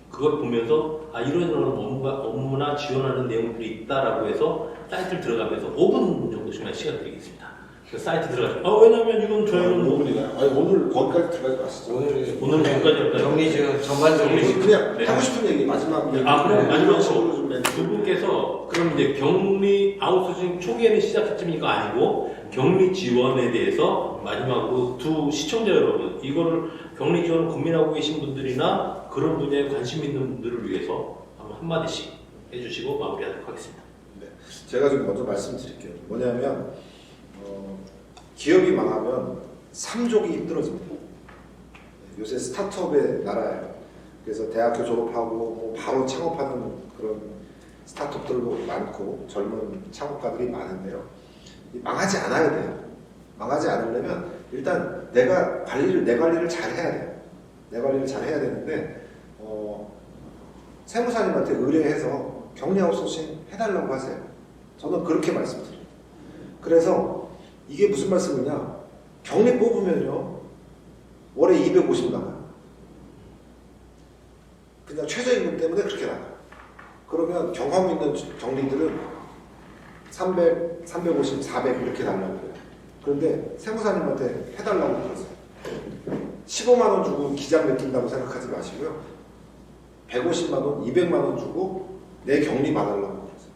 그걸 보면서 이런 업무나 지원하는 내용들이 있다라고 해서 사이트를 들어가면서 5분 정도씩만 시간 드리겠습니다. 그 사이트 들어가서 왜냐면 이건 저희는 5분이나요? 오늘 거기까지 들어가지 마시죠. 오늘 여기까지 할까요? 격리 지원 전반적으로 그냥 네. 하고 싶은 얘기 마지막 얘기. 그럼 마지막으로 좀 두 분께서 그럼 이제 격리 아웃소싱 초기에는 시작했지만 아니고 격리 지원에 대해서 마지막으로 두 시청자 여러분 이거를 격리 지원을 고민하고 계신 분들이나 그런 분야에 관심 있는 분들을 위해서 한마디씩 해주시고 마무리하도록 하겠습니다. 네. 제가 좀 먼저 말씀드릴게요. 뭐냐면 기업이 망하면 3족이 힘들어집니다. 요새 스타트업의 나라예요. 그래서 대학교 졸업하고 뭐 바로 창업하는 그런 스타트업들도 많고 젊은 창업가들이 많은데요. 망하지 않아야 돼요. 망하지 않으려면 일단 내 관리를 잘 해야 돼요. 내 관리를 잘 해야 되는데 세무사님한테 의뢰해서 격리 아웃소싱 해달라고 하세요. 저는 그렇게 말씀드려요. 그래서 이게 무슨 말씀이냐? 격리 뽑으면요 월에 250 나가요. 그냥 최저임금 때문에 그렇게 나가요. 그러면 경험 있는 격리들은 300, 350, 400 이렇게 달라고 해요. 그런데 세무사님한테 해달라고 그러세요. 15만 원 주고 기장 맡긴다고 생각하지 마시고요. 150만 원, 200만 원 주고 내 격리 봐달라고 그러세요.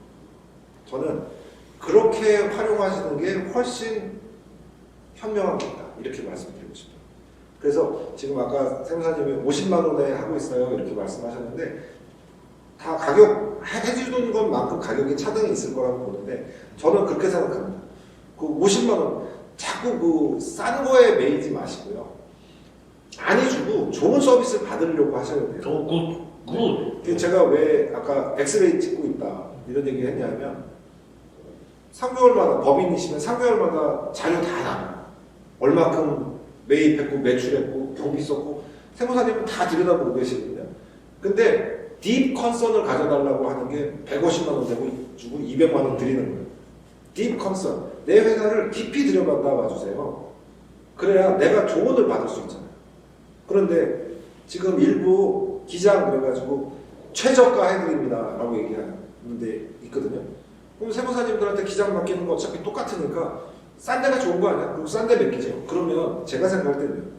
저는 그렇게 활용하시는 게 훨씬 현명한 것이다. 이렇게 말씀드리고 싶어요. 그래서 지금 아까 세무사님이 50만 원에 하고 있어요. 이렇게 말씀하셨는데 다 가격 해주는 것만큼 가격이 차등이 있을 거라고 보는데 저는 그렇게 생각합니다. 그 50만 원 자꾸 그 싼 거에 매이지 마시고요. 많이 주고 좋은 서비스를 받으려고 하셔야 돼요. 굿. 제가 왜 아까 엑스레이 찍고 있다. 이런 얘기 했냐면 3개월마다 법인이시면 3개월마다 자료 다 나와. 얼마큼 매입했고 매출했고 경비 썼고 세무사님은 다 들여다보고 계시거든요. 근데 딥 컨선을 가져달라고 하는 게 150만 원 주고 200만 원 드리는 거예요. 딥 컨선. 내 회사를 깊이 들여다봐 주세요. 그래야 내가 조언을 받을 수 있잖아요. 그런데 지금 일부 기장 그래가지고 최저가 해드립니다 라고 얘기하는데 있거든요. 그럼 세무사님들한테 기장 맡기는 거 어차피 똑같으니까 싼 데가 좋은 거 아니야? 그리고 싼 데 맡기죠. 그러면 제가 생각할 때는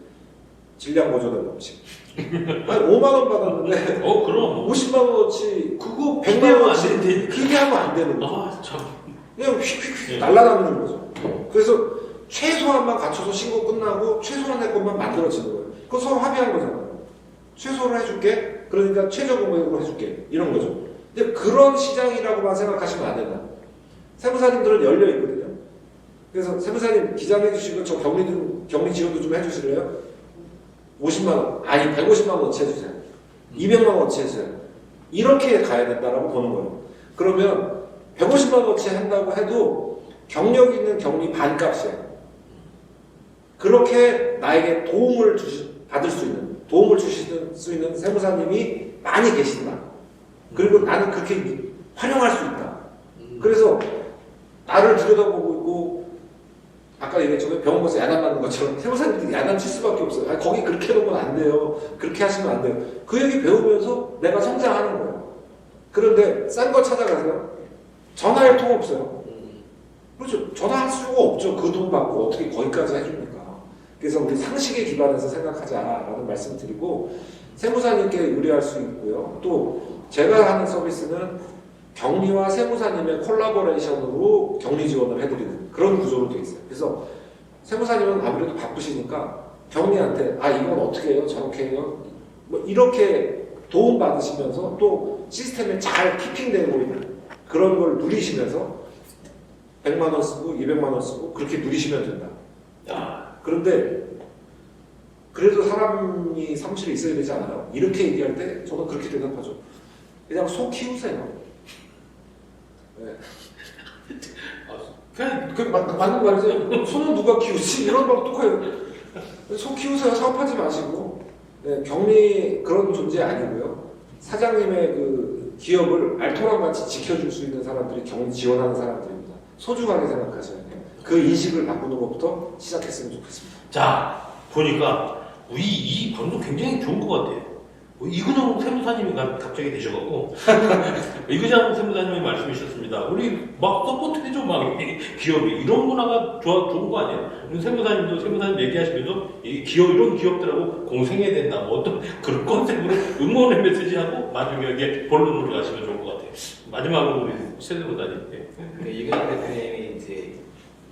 질량 보존의 법칙. 한 5만 원 받았는데 그럼 50만 원어치 그거 100만 기대하면 안 원어치 되는데. 기대하면 안 되는 거죠. 아, 참. 그냥 휙휙휙 네. 날아다니는 거죠. 그래서 최소한만 갖춰서 신고 끝나고 최소한의 것만 만들어지는 거예요. 그거 서로 합의한 거잖아요. 최소를 해줄게. 그러니까 최저 금액으로 해줄게. 이런 거죠. 근데 그런 시장이라고만 생각하시면 안 된다. 세무사님들은 열려 있거든요. 그래서 세무사님 기장해 주시고 저 격리 지원도 좀 해주실래요? 50만 원, 아니 150만 원어치 해주세요. 200만 원어치 해주세요. 이렇게 가야 된다라고 보는 거예요. 그러면 150만 원어치 한다고 해도 경력 있는 격리 반값이에요. 그렇게 나에게 도움을 받을 수 있는, 도움을 주실 수 있는 세무사님이 많이 계신다. 그리고 나는 그렇게 활용할 수 있다. 그래서 나를 들여다보고 있고, 아까 얘기했지만 병원 가서 야단 맞는 것처럼 세무사님들이 야단 칠 수밖에 없어요. 아니, 거기 그렇게 해놓으면 안 돼요. 그렇게 하시면 안 돼요. 그 얘기 배우면서 내가 성장하는 거예요. 그런데 싼 거 찾아가세요. 전화할 통 없어요. 그렇죠. 전화할 수가 없죠. 그 돈 받고 어떻게 거기까지 해줍니까? 그래서 우리 상식에 기반해서 생각하자라는 말씀 드리고, 세무사님께 의뢰할 수 있고요. 또 제가 하는 서비스는 격리와 세무사님의 콜라보레이션으로 격리 지원을 해드리는 그런 구조로 되어 있어요. 그래서 세무사님은 아무래도 바쁘시니까 격리한테 이건 어떻게 해요? 저렇게 해요? 뭐 이렇게 도움 받으시면서 또 시스템에 잘 키핑되고 있는 그런 걸 누리시면서 100만 원 쓰고 200만 원 쓰고 그렇게 누리시면 된다. 그런데 그래도 사람이 사무실에 있어야 되지 않아요? 이렇게 얘기할 때 저는 그렇게 대답하죠. 그냥 소 키우세요. 네. 그냥 맞는 말이죠. 소는 누가 키우지? 이런 말 똑같아요. 소 키우세요. 사업하지 마시고. 네, 격리 그런 존재 아니고요. 사장님의 그 기업을 알토랑 같이 지켜줄 수 있는 사람들이 격리 지원하는 사람들입니다. 소중하게 생각하셔야 돼요. 그 인식을 바꾸는 것부터 시작했으면 좋겠습니다. 자, 보니까 이 방송 굉장히 좋은 것 같아요. 이근영 세무사님이 갑자기 되셔가지고 이근영 세무사님이 말씀이셨습니다. 우리 막 서포트해줘 막 기업이 이런 문화가 좋은 거 아니에요? 세무사님도 세무사님 얘기하시면서 이런 기업들하고 공생해야 된다. 뭐 어떤 그런 컨셉으로 응원의 메시지하고 마지막에 본론으로 가시면 좋을 것 같아요. 마지막으로 우리 세무사님. 이근영 대표님이 이제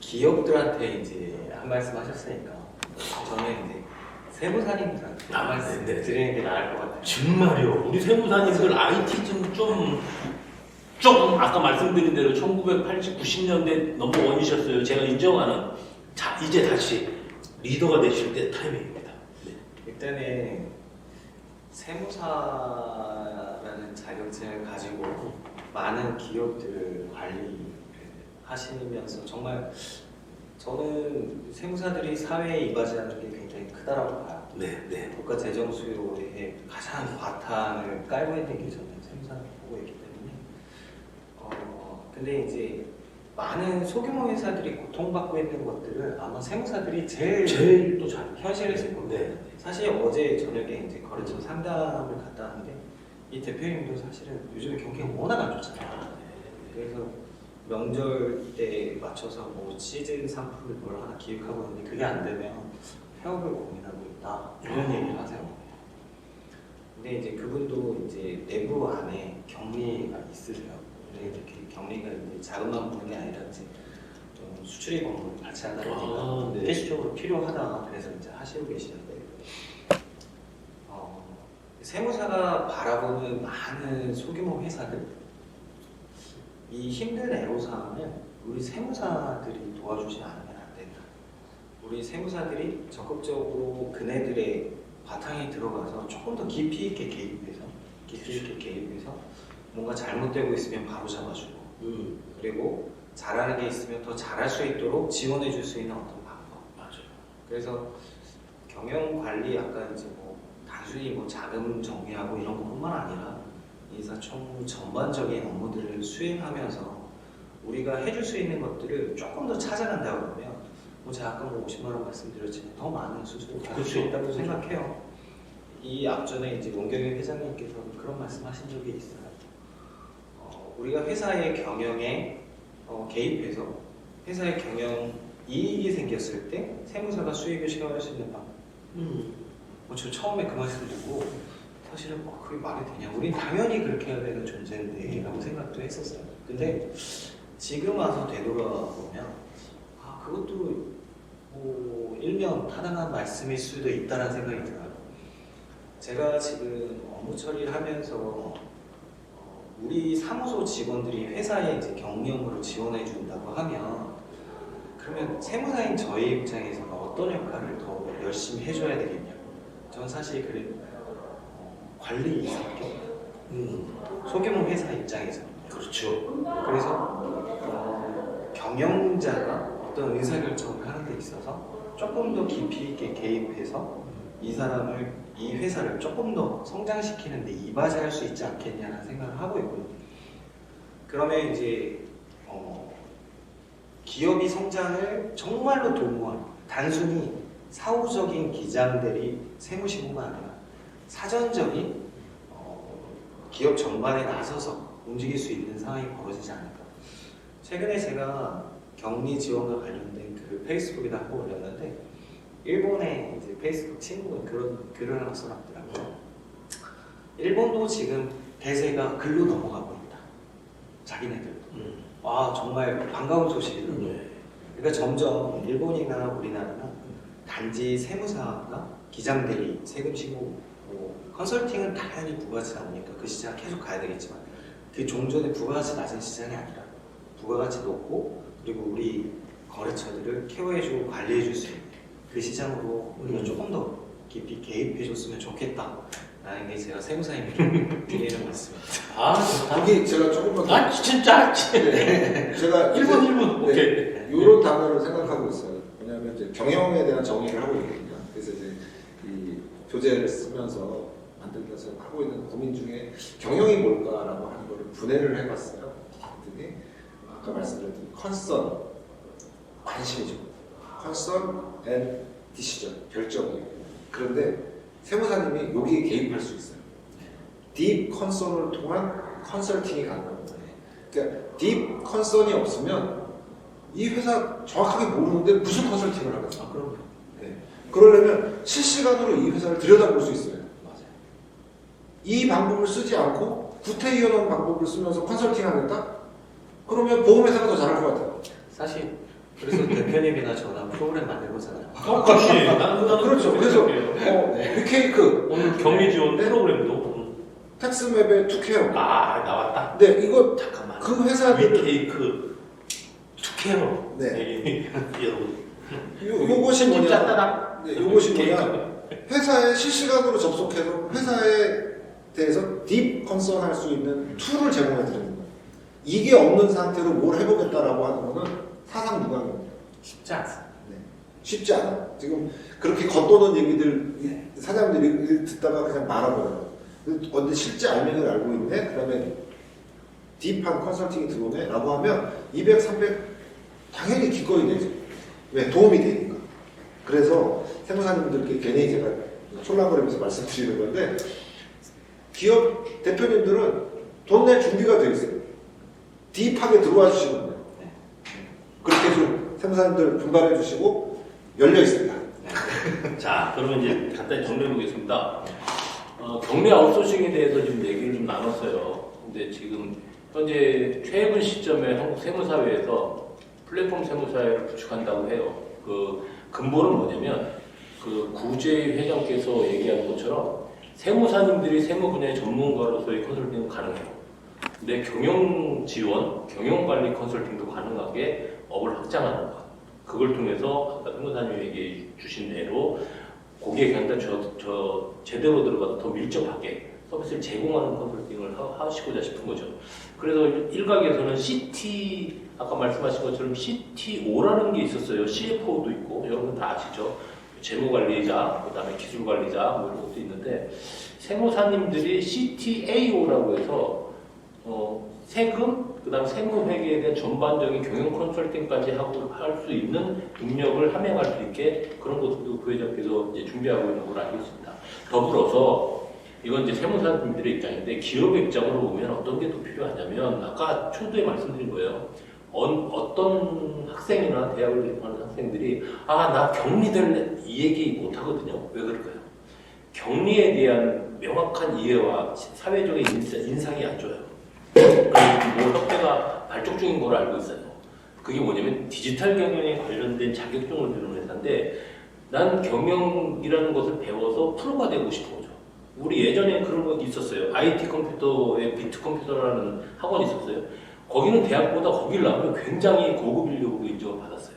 기업들한테 이제 한 말씀 하셨으니까 저는 이제 세무사님들한테 한 말씀 드리는 게 나을 것 같아요. 정말요. 우리 세무사님들 IT 좀 아까 말씀드린 대로 1980, 90년대 넘버원이셨어요. 제가 인정하는. 자, 이제 다시 리더가 되실 때 타이밍입니다. 네. 일단은 세무사라는 자격증을 가지고 많은 기업들 관리를 하시면서 정말 저는 세무사들이 사회에 이바지하는 게 굉장히 크다라고 봐요. 네. 국가 재정 수요에 가장 바탕을 깔고 있는 게 저는 세무사를 보고 있기 때문에 근데 이제 많은 소규모 회사들이 고통받고 있는 것들을 아마 세무사들이 제일 또 잘 현실에서 있고 네. 사실 어제 저녁에 이제 거래처 상담을 갔다 왔는데 이 대표님도 사실은 요즘에 경기가 워낙 안 좋잖아요. 그래서 명절 때 맞춰서 뭐 시즌 상품을 뭘 하나 기획하고 있는데 그게 안 되면 폐업을 고민하고 있다 이런 얘기를 하세요. 근데 이제 그분도 이제 내부 안에 격리가 있으세요. 근데 이렇게 격리가 이제 자금만 보는 게 아니라 이제 좀 수출입 업무를 같이 하다 보니까 네. 필수적으로 필요하다 그래서 이제 하시고 계시는데 세무사가 바라보는 많은 소규모 회사들 이 힘든 애로사항을 우리 세무사들이 도와주지 않으면 안 된다. 우리 세무사들이 적극적으로 그네들의 바탕에 들어가서 조금 더 깊이 있게 개입해서 뭔가 잘못되고 있으면 바로 잡아주고 그리고 잘하는 게 있으면 더 잘할 수 있도록 지원해 줄 수 있는 어떤 방법. 맞아요. 그래서 경영 관리 아까 이제 뭐 단순히 뭐 자금 정리하고 이런 것뿐만 아니라 인사 총무 전반적인 업무들을 수행하면서 우리가 해줄 수 있는 것들을 조금 더 찾아간다 그러면 뭐 제가 아까 뭐 50만 원 말씀드렸지만 더 많은 수술을 할 수 그렇죠. 있다고 생각해요. 이 앞전에 이제 문경윤 회장님께서 그런 말씀하신 적이 있어요. 우리가 회사의 경영에 개입해서 회사의 경영 이익이 생겼을 때 세무사가 수익을 쉐어할 수 있는 방법. 저 처음에 그 말씀 듣고 사실은 그게 말이 되냐? 우린 당연히 그렇게 해야 되는 존재인데라고 생각도 했었어요. 근데 지금 와서 되돌아보면 그것도 뭐 일면 타당한 말씀일 수도 있다는 생각이 들어요. 제가 지금 업무 처리를 하면서 우리 사무소 직원들이 회사에 이제 경영으로 지원해 준다고 하면 그러면 세무사인 저희 입장에서는 어떤 역할을 더 열심히 해줘야 되겠냐고. 전 사실 그래 관리 이사격 소규모 회사 입장에서는 그렇죠. 그래서 경영자가 어떤 의사결정을 하는 데 있어서 조금 더 깊이 있게 개입해서 이 회사를 조금 더 성장시키는 데 이바지할 수 있지 않겠냐는 생각을 하고 있고요. 그러면 이제 기업이 성장을 정말로 도모하는 단순히 사후적인 기장들이 세무신고가 아니라 사전적인 기업 전반에 나서서 움직일 수 있는 상황이 벌어지지 않을까. 최근에 제가 격리 지원과 관련된 글을 페이스북에다 한번 올렸는데 일본의 이제 페이스북 친구가 그런 글을 하나 써놨더라고요. 일본도 지금 대세가 글로 넘어가고 있다. 자기네들도. 정말 반가운 소식이거든요. 그러니까 점점 일본이나 우리나라는 단지 세무사가 기장대리, 세금 신고, 컨설팅은 당연히 부가가치 나오니까 그 시장 계속 가야 되겠지만 그 종전의 부가가치 낮은 시장이 아니라 부가가치 높고 그리고 우리 거래처들을 케어해주고 관리해줄 수 있는 그 시장으로 우리가 조금 더 깊이 개입해줬으면 좋겠다라는 게 제가 세무사님께 드리는 말씀입니다. 여기 제가 조금만 더 진짜 네. 제가 1분 오케이. 이런 단어를 생각하고 있어요. 왜냐하면 이제 경영에 대한 정의를 하고 있거든요. 그래서 이제 이 교재를 쓰면서 만들면서 하고 있는 고민 중에 경영이 뭘까라고 하는 거를 분해를 해봤어요. 그랬더니 아까 말씀드렸던 컨선, 관심이죠. 컨선 앤 디시전, 결정이에요. 그런데 세무사님이 여기에 개입할 수 있어요. 딥 컨선을 통한 컨설팅이 가능합니다. 그러니까 딥 컨선이 없으면 이 회사 정확하게 모르는데 무슨 컨설팅을 하겠어요? 그럼요. 네. 그러려면 실시간으로 이 회사를 들여다볼 수 있어요. 맞아요. 이 방법을 쓰지 않고 구태의연한 방법을 쓰면서 컨설팅 하겠다? 그러면 보험회사가 더 잘할 것 같아요. 사실 그래서 대표님이나 저나 프로그램 만들고잖아요. 그렇지. 나는 그렇죠. 그래서 네. 빅케이크 오늘 격리 지원 네. 프로그램도 텍스맵의 투케어. 나왔다. 네, 이거 잠깐만. 그 회사들 윗케이크 투케어. 네. 여러분. 요것이 뭐냐? 짰다다. 네, 요것이 뭐냐? 회사에 실시간으로 접속해서 회사에 대해서 딥 컨선할 수 있는 툴을 제공해 드리는 거예요. 이게 없는 상태로 뭘 해보겠다라고 하는 거는 사상 무강입니다. 쉽지 않습니다. 네. 쉽지 않아요. 지금 그렇게 겉도는 얘기들 사장님들이 듣다가 그냥 말아버려요. 근데 실제 알맹이를 알고 있네? 그 다음에 딥한 컨설팅이 들어오네? 라고 하면 200, 300 당연히 기꺼이 되죠. 왜? 도움이 되니까. 그래서 세무사님들께 괜히 제가 촐랑거리면서 말씀드리는 건데 기업 대표님들은 돈 낼 준비가 되어 있어요. 딥하게 들어와 주시면 돼요. 그렇게 좀 세무사님들 분발해 주시고 열려 있습니다. 자, 그러면 이제 간단히 정리해 보겠습니다. 경리 아웃소싱에 대해서 지금 얘기를 좀 나눴어요. 근데 지금 현재 최근 시점에 한국 세무사회에서 플랫폼 세무사회를 구축한다고 해요. 그 근본은 뭐냐면 그 구제희 회장께서 얘기하는 것처럼 세무사님들이 세무 분야의 전문가로서의 컨설팅은 가능해요. 근데 경영 지원, 경영 관리 컨설팅도 가능하게 업을 확장하는 것. 그걸 통해서 아까 세무사님이 얘기해 주신 대로 고객한테 제대로 들어가서 더 밀접하게 서비스를 제공하는 컨설팅을 하시고자 싶은 거죠. 그래서 일각에서는 CT, 아까 말씀하신 것처럼 CTO라는 게 있었어요. CFO도 있고, 여러분 다 아시죠? 재무관리자, 그 다음에 기술관리자, 뭐 이런 것도 있는데, 세무사님들이 CTAO라고 해서, 세금, 그 다음 세무회계에 대한 전반적인 경영 컨설팅까지 하고 할 수 있는 능력을 함양할 수 있게 그런 것들도 부회장께서 이제 준비하고 있는 걸로 알고 있습니다. 더불어서 이건 이제 세무사님들의 입장인데 기업의 입장으로 보면 어떤 게 더 필요하냐면 아까 초두에 말씀드린 거예요. 어떤 학생이나 대학을 입학하는 학생들이 나 격리 될래 이 얘기 못 하거든요. 왜 그럴까요? 격리에 대한 명확한 이해와 사회적인 인상이 안 좋아요. 뭐 협회가 발족 중인 걸 알고 있어요. 그게 뭐냐면 디지털 경영에 관련된 자격증을 주는 회사인데 난 경영이라는 것을 배워서 프로가 되고 싶은 거죠. 우리 예전에 그런 거 있었어요. IT 컴퓨터에 비트 컴퓨터라는 학원이 있었어요. 거기는 대학보다 거기를 나오면 굉장히 고급 인력으로 인정을 받았어요.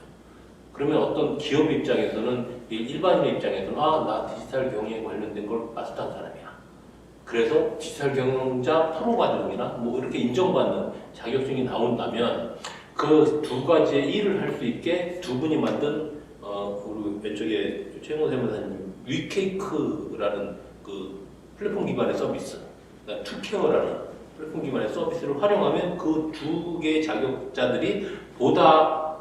그러면 어떤 기업 입장에서는 일반인의 입장에서는 나 디지털 경영에 관련된 걸 마스터한 사람이야. 그래서 디지털 경영자 프로 과정이나 뭐 이렇게 인정받는 자격증이 나온다면 그 두 가지의 일을 할 수 있게 두 분이 만든 우리 왼쪽에 최영호 세무사님 위케이크라는 그 플랫폼 기반의 서비스, 그러니까 투케어라는 플랫폼 기반의 서비스를 활용하면 그 두 개의 자격자들이 보다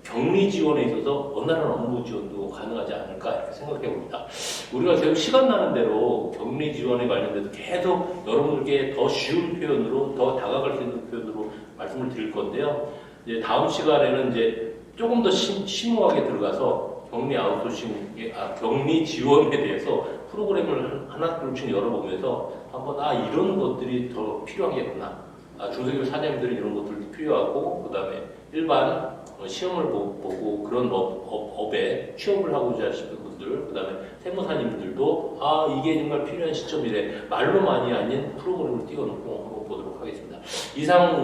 격리 지원에 있어서 원활한 업무 지원도 가능하지 않을까 이렇게 생각해 봅니다. 우리가 계속 시간 나는 대로 격리 지원에 관련돼서 계속 여러분들께 더 쉬운 표현으로 더 다가갈 수 있는 표현으로 말씀을 드릴 건데요. 이제 다음 시간에는 이제 조금 더 심오하게 들어가서 격리 아웃소싱, 격리 지원에 대해서 프로그램을 하나둘씩 열어보면서 한번 이런 것들이 더 필요하겠구나. 중소기업 사장님들은 이런 것들도 필요하고 그 다음에 일반 시험을 보고 그런 업에 취업을 하고자 하시는 분들, 그 다음에 세무사님들도 이게 정말 필요한 시점이래 말로만이 아닌 프로그램을 띄워놓고 한번 보도록 하겠습니다. 이상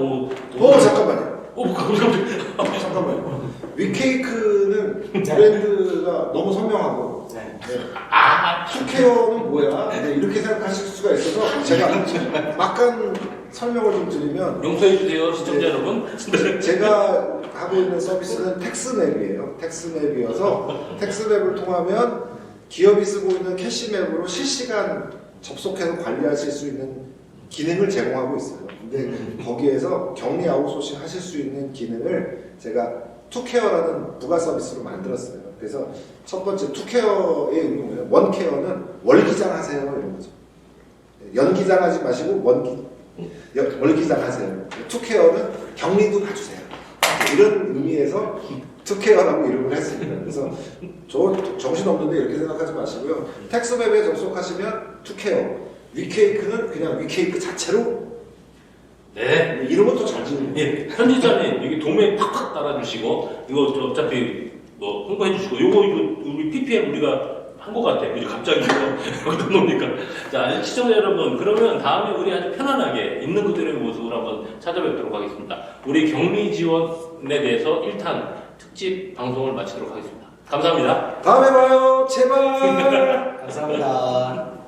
잠깐만요. 잠깐만요. 위케이크는 브랜드가 너무 선명하고 투케어는 뭐야? 이렇게 생각하실 수가 있어서 제가 약간 설명을 좀 드리면 용서해 주세요 시청자 여러분. 제가 하고 있는 서비스는 텍스맵이에요. 텍스맵이어서 텍스맵을 통하면 기업이 쓰고 있는 캐시맵으로 실시간 접속해서 관리하실 수 있는 기능을 제공하고 있어요. 근데 거기에서 격리 아웃소싱 하실 수 있는 기능을 제가 투케어라는 부가 서비스로 만들었어요. 그래서 첫 번째 투케어의 의미는 원케어는 월기장 하세요 이런 거죠. 연기장 하지 마시고 월기장 하세요. 투케어는 격리도 가주세요. 이런 의미에서 투케어라고 이름을 했습니다. 그래서 저 정신없는데 이렇게 생각하지 마시고요. 텍스맵에 접속하시면 투케어, 위케이크는 그냥 위케이크 자체로 이런 것도 잘 지으면 편집자님 여기 도메인 팍팍 달아주시고 이거 어차피 뭐 홍보해 주시고 이거 우리 PPL 우리가 한 것 같아. 그죠? 갑자기 이거 어떤 놈니까. 자, 시청자 여러분, 그러면 다음에 우리 아주 편안하게 있는 그대로의 모습으로 한번 찾아뵙도록 하겠습니다. 우리 격리 지원에 대해서 1탄 특집 방송을 마치도록 하겠습니다. 감사합니다. 다음에 봐요. 제발. 감사합니다.